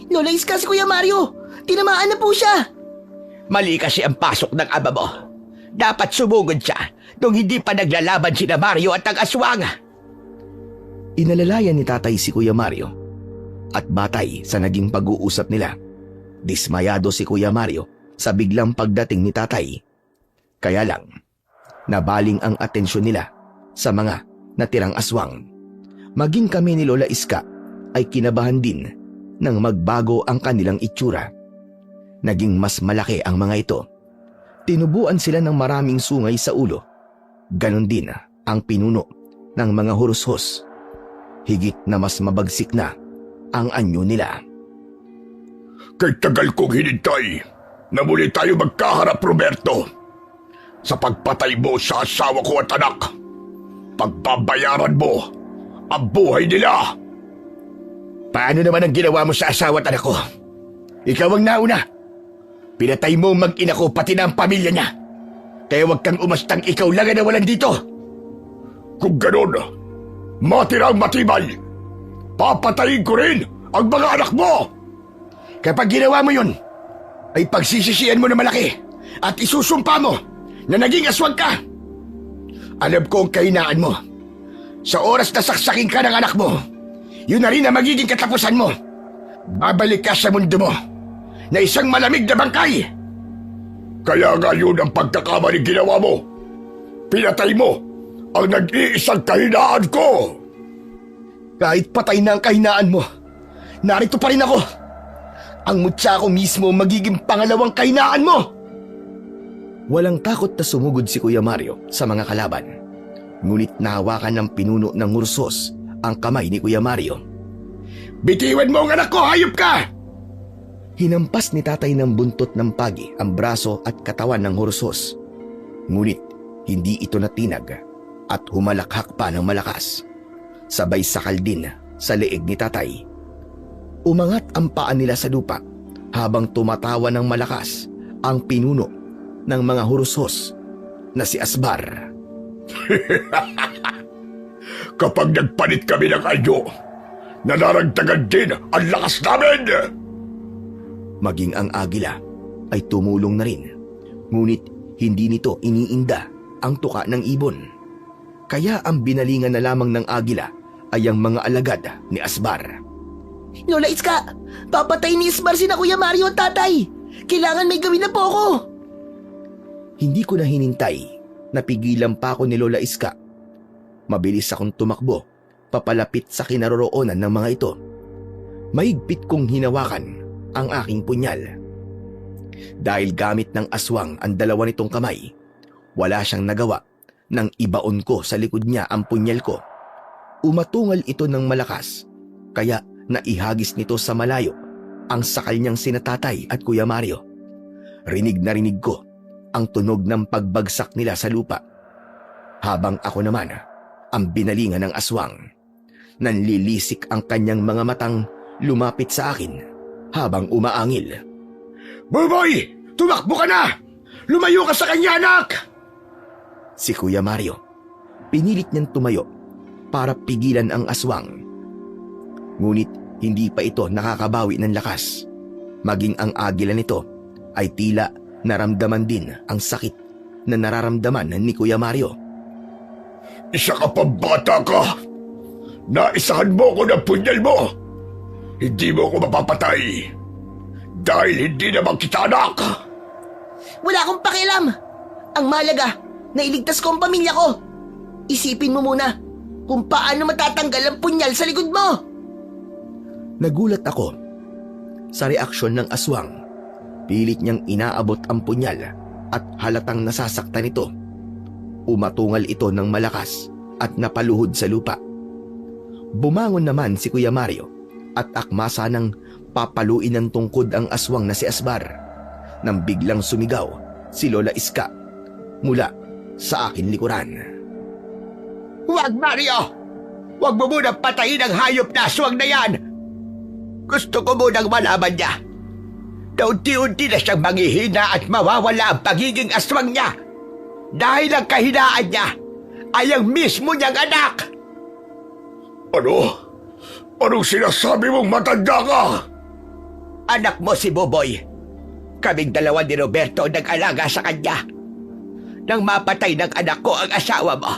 Lola Iska, si Kuya Mario! Tinamaan na po siya! Mali kasi ang pasok ng ama mo. Dapat sumugod siya nung hindi pa naglalaban sina Mario at ang aswang. Inalalayan ni tatay si Kuya Mario at batay sa naging pag-uusap nila, dismayado si Kuya Mario sa biglang pagdating ni tatay. Kaya lang, nabaling ang atensyon nila sa mga natirang aswang. Maging kami ni Lola Iska ay kinabahan din nang magbago ang kanilang itsura. Naging mas malaki ang mga ito. Tinubuan sila ng maraming sungay sa ulo. Ganon din ang pinuno ng mga hurushos. Higit na mas mabagsik na ang anyo nila. Kay tagal kong hinintay na muli tayo magkaharap, Roberto. Sa pagpatay mo sa asawa ko at anak, pagbabayaran mo ang buhay nila. Paano naman ang ginawa mo sa asawa at anak ko? Ikaw ang nauna. Pinatay mo ang mag-ina ko pati na ang pamilya niya. Kaya huwag kang umastang ikaw lang ang nawalan dito. Kung ganon, matirang matibay, papatayin ko rin ang mga anak mo. Kapag ginawa mo yun, ay pagsisisihan mo na malaki at isusumpa mo na naging aswang ka. Alam ko ang kahinaan mo. Sa oras na saksakin ka ng anak mo, yun na rin ang magiging katapusan mo. Babalik ka sa mundo mo na isang malamig na bangkay. Kaya nga yun ang pagkakamali ginawa mo. Pinatay mo ang nag-iisang kahinaan ko. Kahit patay na ang kahinaan mo, narito pa rin ako. Ang mutya ko mismo magiging pangalawang kahinaan mo. Walang takot na sumugod si Kuya Mario sa mga kalaban. Ngunit nahawakan ng pinuno ng Hursos ang kamay ni Kuya Mario. Bitiwan mo ang anak ko, hayop ka! Hinampas ni tatay ng buntot ng pagi ang braso at katawan ng Hursos. Ngunit hindi ito natinag at humalakhak pa ng malakas. Sabay sakal din sa leeg ni tatay. Umangat ang paa nila sa lupa habang tumatawa ng malakas ang pinuno ng mga Hursos na si Asbar. Kapag nagpalit kami ng anyo, nanaragdagan din ang lakas namin! Maging ang agila ay tumulong na rin. Ngunit hindi nito iniinda ang tuka ng ibon. Kaya ang binalingan na lamang ng agila ay ang mga alagad ni Asbar. Lola Iska, papatay ni Asbar sina Kuya Mario at tatay. Kailangan may gawin na po ako. Hindi ko na hinintay. Napigilan pa ako ni Lola Iska. Mabilis akong tumakbo, papalapit sa kinaroroonan ng mga ito. Mahigpit kong hinawakan ang aking punyal. Dahil gamit ng aswang ang dalawa nitong kamay, wala siyang nagawa nang ibaon ko sa likod niya ang punyal ko. Umatungal ito ng malakas, kaya naihagis nito sa malayo ang sakal niyang sina tatay at Kuya Mario. Rinig na rinig ko ang tunog ng pagbagsak nila sa lupa. Habang ako naman ang binalingan ng aswang. Nanlilisik ang kanyang mga matang lumapit sa akin habang umaangil. Buboy! Tumakbo ka na! Lumayo ka sa kanya, anak! Si Kuya Mario, pinilit niyang tumayo para pigilan ang aswang. Ngunit hindi pa ito nakakabawi ng lakas. Maging ang agila nito ay tila naramdaman din ang sakit na nararamdaman ni Kuya Mario. Isa ka pang bata ka! Naisahan mo ko ng punyal mo! Hindi mo ko mapapatay! Dahil hindi naman kita anak! Wala akong pakialam. Ang mahalaga, nailigtas ko ang pamilya ko. Isipin mo muna kung paano matatanggal ang punyal sa likod mo. Nagulat ako sa reaksyon ng aswang. Pilit niyang inaabot ang punyal at halatang nasasaktan ito. Umatungal ito ng malakas at napaluhod sa lupa. Bumangon naman si Kuya Mario at akmasa ng papaluin ng tungkod ang aswang na si Asbar nang biglang sumigaw si Lola Iska mula sa akin likuran. Huwag, Mario! Huwag mo munang patayin ang hayop na aswang na yan! Gusto ko munang malaman niya na unti-unti na siyang manghihina at mawawala ang pagiging aswang niya dahil ang kahinaan niya ay ang mismo niyang anak! Ano? Anong sinasabi mong matanda ka? Anak mo si Buboy. Kaming dalawa ni Roberto nag-alaga sa kanya. Nang mapatay ng anak ko ang asawa mo,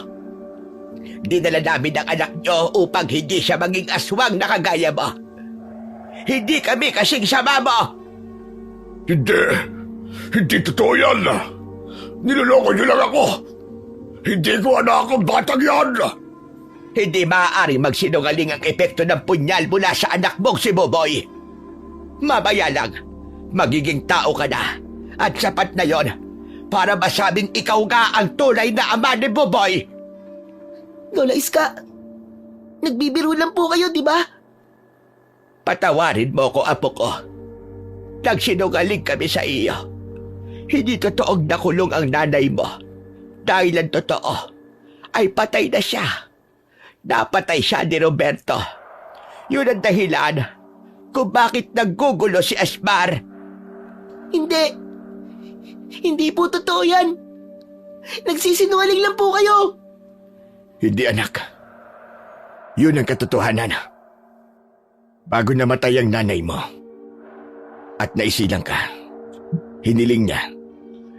dinala namin ang anak niyo upang hindi siya maging aswang na kagaya mo. Hindi kami kasing sama mo. Hindi totoo yan. Niloloko niyo lang ako. Hindi ko anak ang batang yan. Hindi maaaring magsinungaling ang epekto ng punyal mula sa anak mong si Buboy. Mamaya lang, magiging tao ka na. At sapat na yon para masabing ikaw nga ang tunay na ama ni Buboy. Lola Iska, nagbibiro lang po kayo, di ba? Patawarin mo ko, apo ko. Nagsinungaling kami sa iyo. Hindi totoong nakulong ang nanay mo. Dahil ang totoo ay patay na siya. Napatay siya ni Roberto. Yun ang dahilan kung bakit naggugulo si Asbar. Hindi. Hindi po totoo yan. Nagsisinungaling lang po kayo. Hindi, anak. Yun ang katotohanan. Bago namatay ang nanay mo at naisilang ka, hiniling niya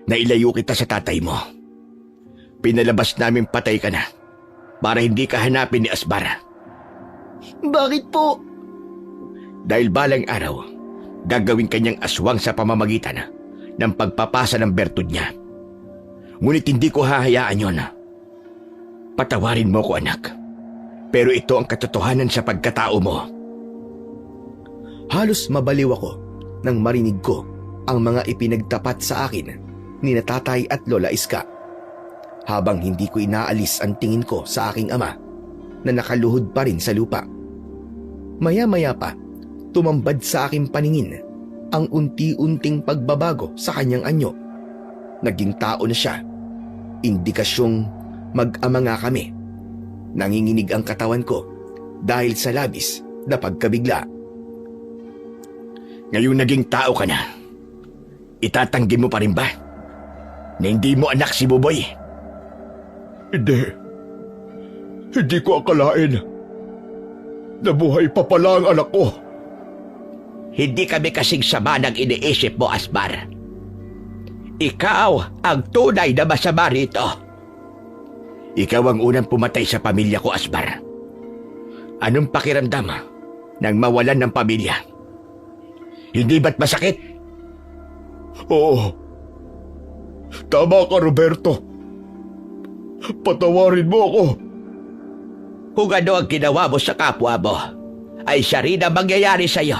na ilayo kita sa tatay mo. Pinalabas namin patay ka na para hindi ka hanapin ni Asbar. Bakit po? Dahil balang araw, gagawin kanyang aswang sa pamamagitan ng pagpapasa ng bertud niya. Ngunit hindi ko hahayaan yon. Patawarin mo ko, anak. Pero ito ang katotohanan sa pagkatao mo. Halos mabaliw ako nang marinig ko ang mga ipinagtapat sa akin ni na Tatay at Lola Iska. Habang hindi ko inaalis ang tingin ko sa aking ama na nakaluhod pa rin sa lupa. Maya-maya pa, tumambad sa aking paningin ang unti-unting pagbabago sa kanyang anyo. Naging tao na siya. Indikasyong mag-ama nga kami. Nanginginig ang katawan ko dahil sa labis na pagkabigla. Ngayong naging tao ka na, itatanggi mo pa rin ba na hindi mo anak si Buboy? Hindi. Hindi ko akalain na buhay pa pala ang anak ko. Hindi kami kasing sama ng iniisip mo, Asbar. Ikaw ang tunay na masama rito. Ikaw ang unang pumatay sa pamilya ko, Asbar. Anong pakiramdam nang mawalan ng pamilya? Hindi ba't masakit? Oo. Tama ka, Roberto. Patawarin mo ako. Kung ano ang ginawa mo sa kapwa mo, ay siya rin ang mangyayari sa iyo.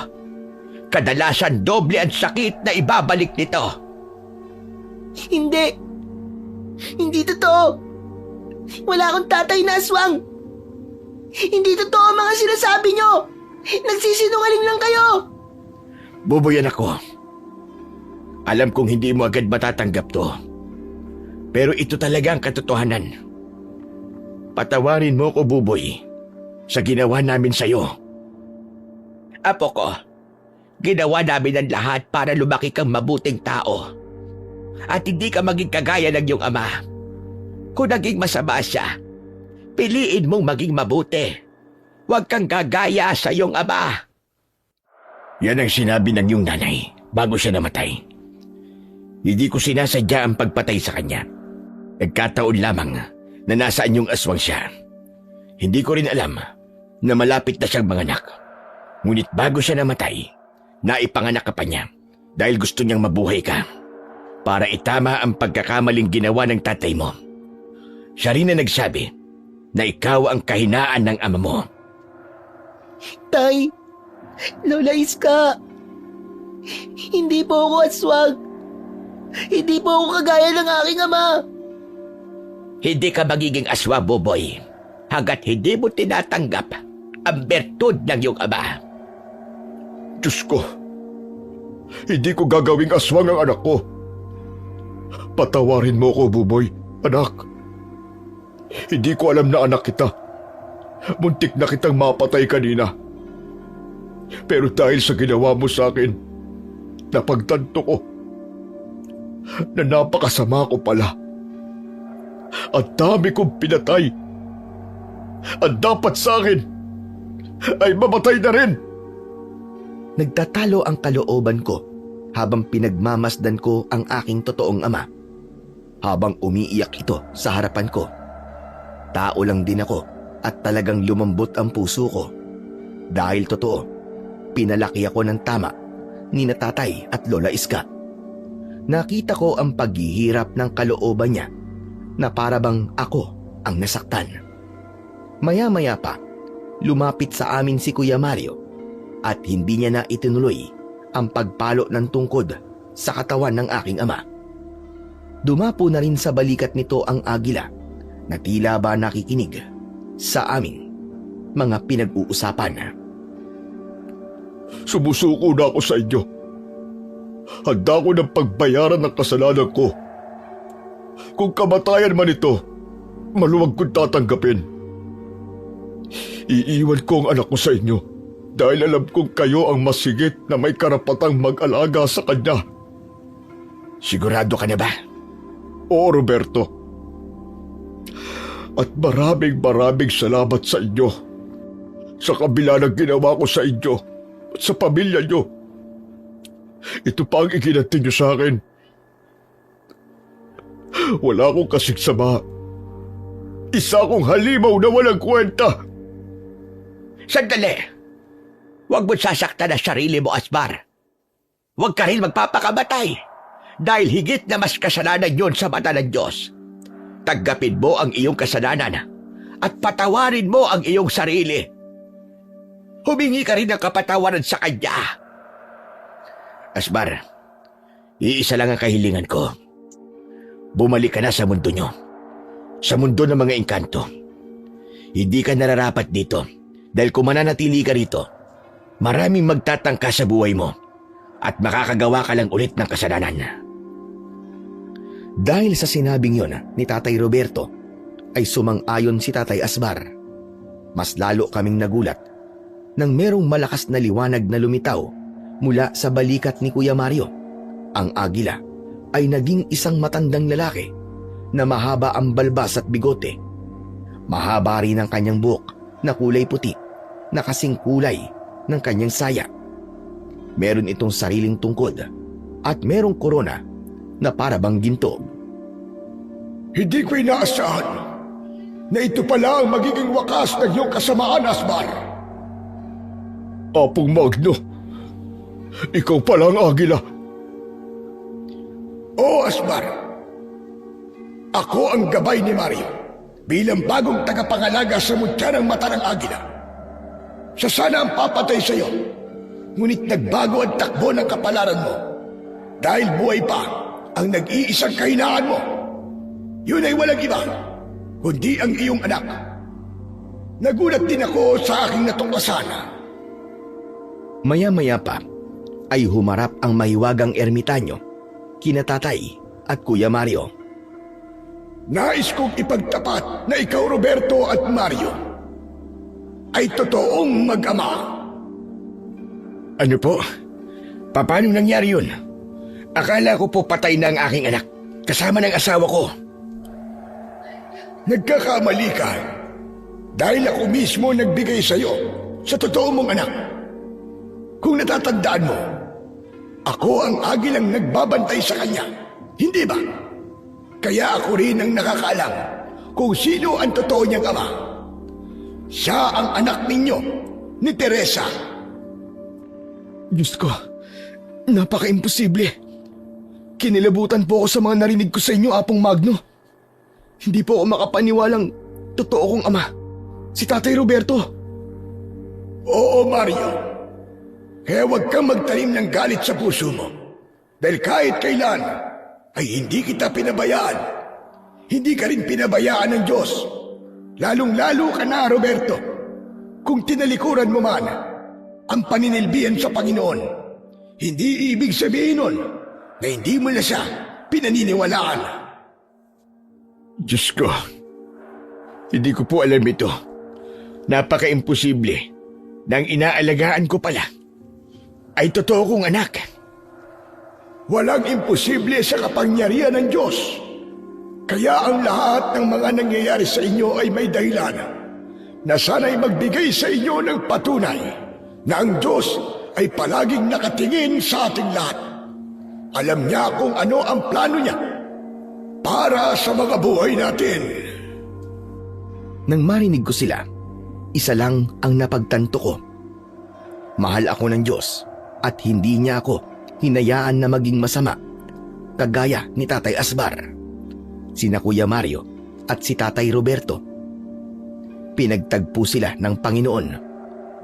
Kadalasan doble ang sakit na ibabalik nito. Hindi. Hindi totoo. Wala akong tatay na aswang. Hindi totoo ang mga sinasabi nyo. Nagsisinungaling lang kayo. Buboy, anak ko. Alam kong hindi mo agad matatanggap to. Pero ito talaga ang katotohanan. Patawarin mo ko, Buboy, sa ginawa namin sa'yo. Apo ko, ginawa namin ang lahat para lumaki kang mabuting tao. At hindi ka maging kagaya ng iyong ama. Kung naging masama siya, piliin mong maging mabuti. Huwag kang gagaya sa iyong ama. Yan ang sinabi ng iyong nanay bago siya namatay. Hindi ko sinasadya ang pagpatay sa kanya. Nagkataon lamang na nasaan yung aswang siya. Hindi ko rin alam na malapit na siyang manganak. Ngunit bago siya namatay, naipanganak ka pa niya dahil gusto niyang mabuhay ka para itama ang pagkakamaling ginawa ng tatay mo. Siya rin na nagsabi na ikaw ang kahinaan ng ama mo. Tay, Lola Iska, hindi po ako aswang. Hindi po ako kagaya ng aking ama. Hindi ka magiging aswa, Buboy, hanggat hindi mo tinatanggap ang bertud ng iyong ama. Diyos ko, hindi ko gagawing aswang ang anak ko. Patawarin mo ko, Buboy, anak. Hindi ko alam na anak kita. Muntik na kitang mapatay kanina. Pero dahil sa ginawa mo sa akin, napagtanto ko na napakasama ko pala. At dami kong pinatay. At dapat sa akin ay mamatay na rin. Nagtatalo ang kalooban ko habang pinagmamasdan ko ang aking totoong ama. Habang umiiyak ito sa harapan ko. Tao lang din ako at talagang lumambot ang puso ko. Dahil totoo, pinalaki ako ng tama ni na Tatay at Lola Iska. Nakita ko ang paghihirap ng kalooban niya na para bang ako ang nasaktan. Maya-maya pa, lumapit sa amin si Kuya Mario at hindi niya na itinuloy ang pagpalo ng tungkod sa katawan ng aking ama. Dumapo na rin sa balikat nito ang agila na tila ba nakikinig sa aming mga pinag-uusapan. Sumusuko na ako sa inyo. Handa ko ng pagbayaran ng kasalanan ko. Kung kamatayan man ito, maluwag kong tatanggapin. Iiwan ko ang anak ko sa inyo dahil alam kong kayo ang mas higit na may karapatang mag-alaga sa kanya. Sigurado ka na ba? Oo, Roberto. At maraming salamat sa inyo. Sa kabila ng ginawa ko sa inyo at sa pamilya nyo. Ito pa ang iginanti nyo sa akin. Wala akong kasing sama. Isa akong halimaw na walang kwenta. Sandali! Huwag mo sasaktan ang sarili mo, Asbar. Huwag ka rin magpapakamatay. dahil higit na mas kasalanan yon sa mata ng Diyos. Tanggapin mo ang iyong kasalanan at patawarin mo ang iyong sarili. Humingi ka rin ng kapatawaran sa Kanya. Asbar, iisa lang ang kahilingan ko. Bumalik ka na sa mundo nyo. Sa mundo ng mga engkanto. Hindi ka nararapat dito dahil kung mananatili ka rito, maraming magtatangka sa buhay mo at makakagawa ka lang ulit ng kasalanan. Dahil sa sinabing yon ni Tatay Roberto, ay sumang-ayon si Tatay Asbar. Mas lalo kaming nagulat nang merong malakas na liwanag na lumitaw mula sa balikat ni Kuya Mario. Ang agila ay naging isang matandang lalaki na mahaba ang balbas at bigote. Mahaba rin ang kanyang buhok na kulay puti na kasing kulay ng kanyang saya. Meron itong sariling tungkod at merong korona na para bang ginto. Hindi ko inaasahan na ito pala ang magiging wakas ng iyong kasamaan, Asbar. Apong Magno, ikaw pala ang agila. Oo, Asbar. Ako ang gabay ni Mario bilang bagong tagapangalaga sa mutya ng mata ng agila. Siya sana ang papatay sa iyo, ngunit nagbago ang takbo ng kapalaran mo dahil buhay pa ang nag-iisang kahinaan mo. Yun ay walang iba, kundi ang iyong anak. Nagulat din ako sa aking natuklasan. Maya-maya pa ay humarap ang mahiwagang ermitanyo kina Tatay at Kuya Mario. Nais kong ipagtapat na ikaw, Roberto at Mario, ay totoong mag-ama. Ano po? Paano nangyari yun? Akala ko po patay na ang aking anak kasama ng asawa ko. Nagkakamali ka dahil ako mismo nagbigay sa iyo sa totoo mong anak. Kung natatandaan mo, ako ang agilang nagbabantay sa kanya, hindi ba? Kaya ako rin ang nakakaalam kung sino ang totoo niyang ama. Siya ang anak ninyo, ni Teresa. Diyos ko, napaka-imposible. Kinilabutan po ako sa mga narinig ko sa inyo, Apong Magno. Hindi po ako makapaniwalang totoo kong ama, si Tatay Roberto. Oo, Mario. Kaya huwag kang magtanim ng galit sa puso mo. Dahil kahit kailan ay hindi kita pinabayaan. Hindi ka rin pinabayaan ng Diyos. Lalong-lalo ka na, Roberto. Kung tinalikuran mo man ang paninilbihan sa Panginoon, hindi ibig sabihin nun na hindi mo na siya pinaniniwalaan. Diyos ko, hindi ko po alam ito. Napaka-imposible na ang inaalagaan ko pala ay totoo kong anak. Walang imposible sa kapangyarihan ng Diyos. Kaya ang lahat ng mga nangyayari sa inyo ay may dahilan na sana'y magbigay sa inyo ng patunay na ang Diyos ay palaging nakatingin sa ating lahat. Alam niya kung ano ang plano niya para sa mga buhay natin. Nang marinig ko sila, isa lang ang napagtanto ko. Mahal ako ng Diyos at hindi niya ako hinayaan na maging masama, kagaya ni Tatay Asbar, sina Kuya Mario at si Tatay Roberto. Pinagtagpo sila ng Panginoon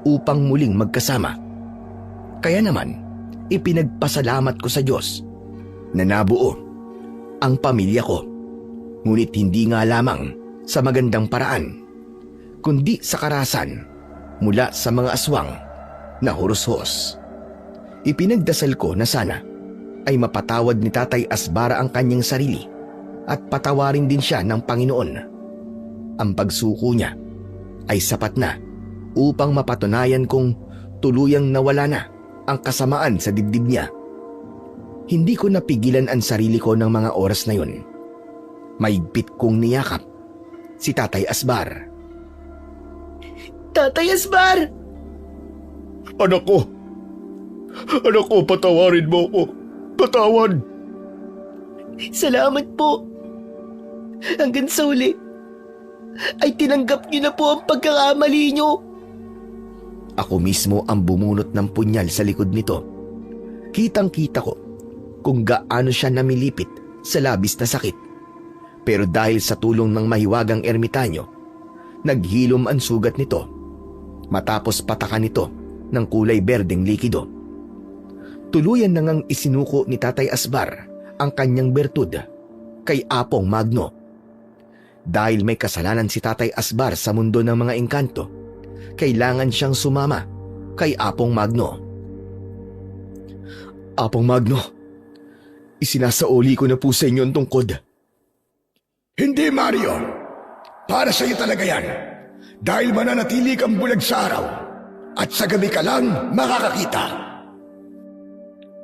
upang muling magkasama. Kaya naman, ipinagpasalamat ko sa Diyos na nabuo ang pamilya ko, ngunit hindi nga lamang sa magandang paraan, kundi sa karahasan mula sa mga aswang na hurus-hos. Ipinagdasal ko na sana ay mapatawad ni Tatay Asbara ang kanyang sarili at patawarin din siya ng Panginoon. Ang pagsuko niya ay sapat na upang mapatunayan kong tuluyang nawala na ang kasamaan sa dibdib niya. Hindi ko napigilan ang sarili ko ng mga oras na yun. Maigpit kong niyakap si Tatay Asbar. Tatay Asbar! Anak ko, patawarin mo ako. Patawad. Salamat po. Hanggang sa huli, ay tinanggap niyo na po ang pagkakamali niyo. Ako mismo ang bumunot ng punyal sa likod nito. Kitang-kita ko kung gaano siya namilipit sa labis na sakit. Pero dahil sa tulong ng mahiwagang ermitanyo, naghilom ang sugat nito matapos patakan nito ng kulay berdeng likido. Tuluyan na ngang isinuko ni Tatay Asbar ang kanyang bertud kay Apong Magno. Dahil may kasalanan si Tatay Asbar sa mundo ng mga engkanto, kailangan siyang sumama kay Apong Magno. Apong Magno, isinasauli ko na po sa inyo ang tungkod. Hindi, Mario. Para sa'yo talaga yan. Dahil mananatili kang bulag sa araw at sa gabi ka lang makakakita.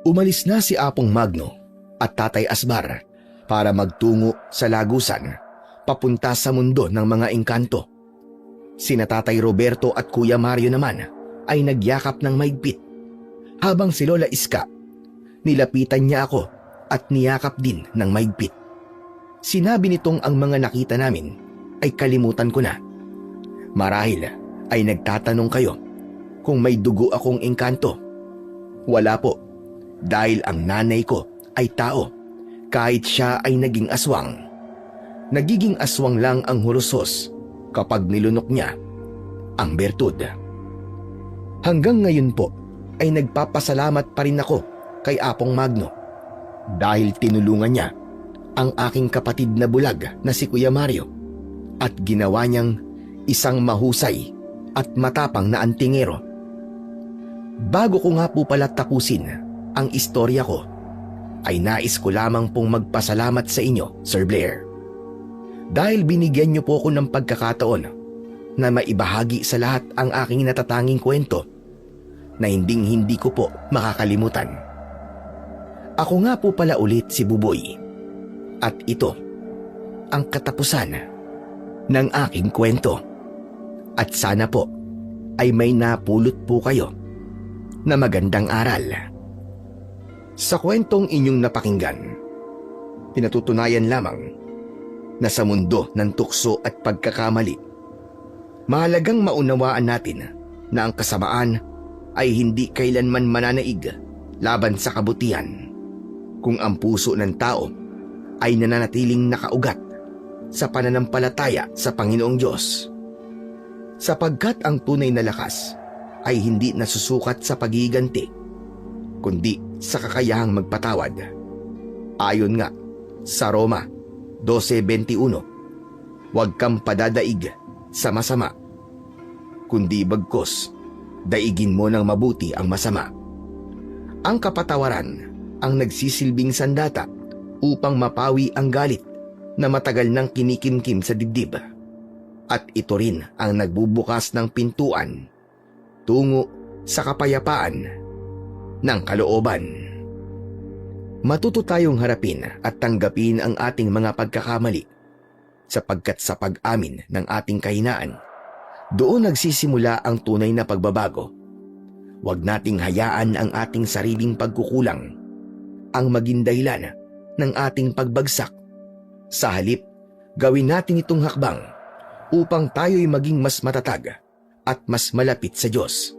Umalis na si Apong Magno at Tatay Asbar para magtungo sa lagusan papunta sa mundo ng mga engkanto. Sina Tatay Roberto at Kuya Mario naman ay nagyakap ng mahigpit, habang si Lola Iska, nilapitan niya ako at niyakap din ng mahigpit. Sinabi nitong ang mga nakita namin ay kalimutan ko na. Marahil ay nagtatanong kayo kung may dugo akong engkanto. Wala po, dahil ang nanay ko ay tao kahit siya ay naging aswang. Nagiging aswang lang ang hurusos kapag nilunok niya ang bertud. Hanggang ngayon po ay nagpapasalamat pa rin ako kay Apong Magno dahil tinulungan niya ang aking kapatid na bulag na si Kuya Mario at ginawa niyang isang mahusay at matapang na antingero. Bago ko nga po pala tapusin ang istorya ko, ay nais ko lamang pong magpasalamat sa inyo, Sir Blair. Dahil binigyan niyo po ako ng pagkakataon na maibahagi sa lahat ang aking natatanging kwento na hindi ko po makakalimutan. Ako nga po pala ulit si Buboy. At ito ang katapusan ng aking kwento. At sana po ay may napulot po kayo na magandang aral. Sa kwentong inyong napakinggan, pinatutunayan lamang na sa mundo ng tukso at pagkakamali, mahalagang maunawaan natin na ang kasamaan ay hindi kailanman mananaig laban sa kabutihan kung ang puso ng tao ay nananatiling nakaugat sa pananampalataya sa Panginoong Diyos. Sapagkat ang tunay na lakas ay hindi nasusukat sa pagiganti, kundi sa kakayahang magpatawad. Ayon nga sa Roma 12:21, huwag kang padadaig sa masama, kundi bagkos daigin mo ng mabuti ang masama. Ang kapatawaran ang nagsisilbing sandata upang mapawi ang galit na matagal nang kinikimkim sa dibdib. At ito rin ang nagbubukas ng pintuan tungo sa kapayapaan ng kalooban. Matuto tayong harapin at tanggapin ang ating mga pagkakamali, sapagkat sa pag-amin ng ating kahinaan, doon nagsisimula ang tunay na pagbabago. Huwag nating hayaan ang ating sariling pagkukulang ang maging dahilan ng ating pagbagsak. Sa halip, gawin natin itong hakbang upang tayo'y maging mas matatag at mas malapit sa Diyos.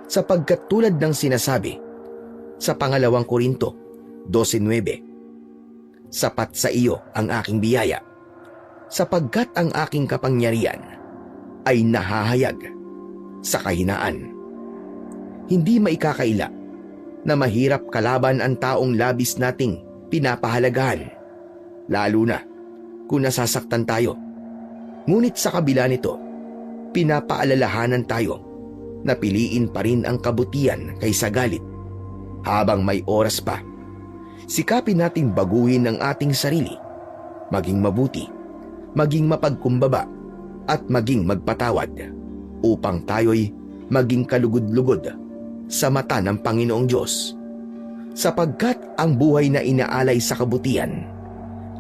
Sapagkat tulad ng sinasabi sa 2 Korinto 12:9, sapat sa iyo ang aking biyaya, sapagkat ang aking kapangyarihan ay nahahayag sa kahinaan. Hindi maikakaila na mahirap kalaban ang taong labis nating pinapahalagahan, lalo na kung nasasaktan tayo. Ngunit sa kabila nito, pinapaalalahanan tayo na piliin pa rin ang kabutihan kaysa galit. Habang may oras pa, sikapin nating baguhin ang ating sarili, maging mabuti, maging mapagkumbaba, at maging magpatawad, upang tayo'y maging kalugod-lugod sa mata ng Panginoong Diyos. Sapagkat ang buhay na inaalay sa kabutihan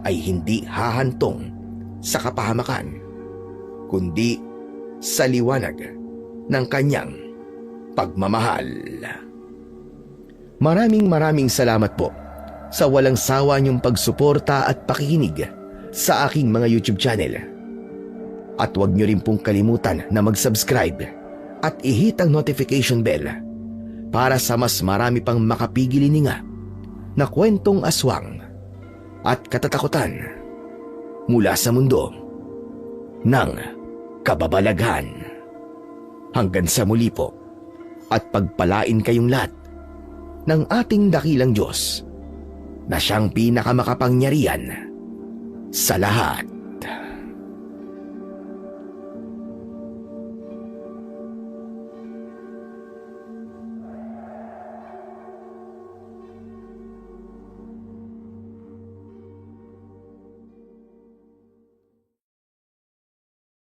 ay hindi hahantong sa kapahamakan, kundi sa liwanag ng kanyang pagmamahal. Maraming salamat po sa walang sawa niyong pagsuporta at pakikinig sa aking mga YouTube channel. At huwag niyo rin pong kalimutan na mag-subscribe at i-hit ang notification bell para sa mas marami pang makapigil hininga na kwentong aswang at katatakutan mula sa mundo ng kababalaghan. Hanggang sa muli po at pagpalain kayong lahat ng ating dakilang Diyos na siyang pinakamakapangyarihan sa lahat.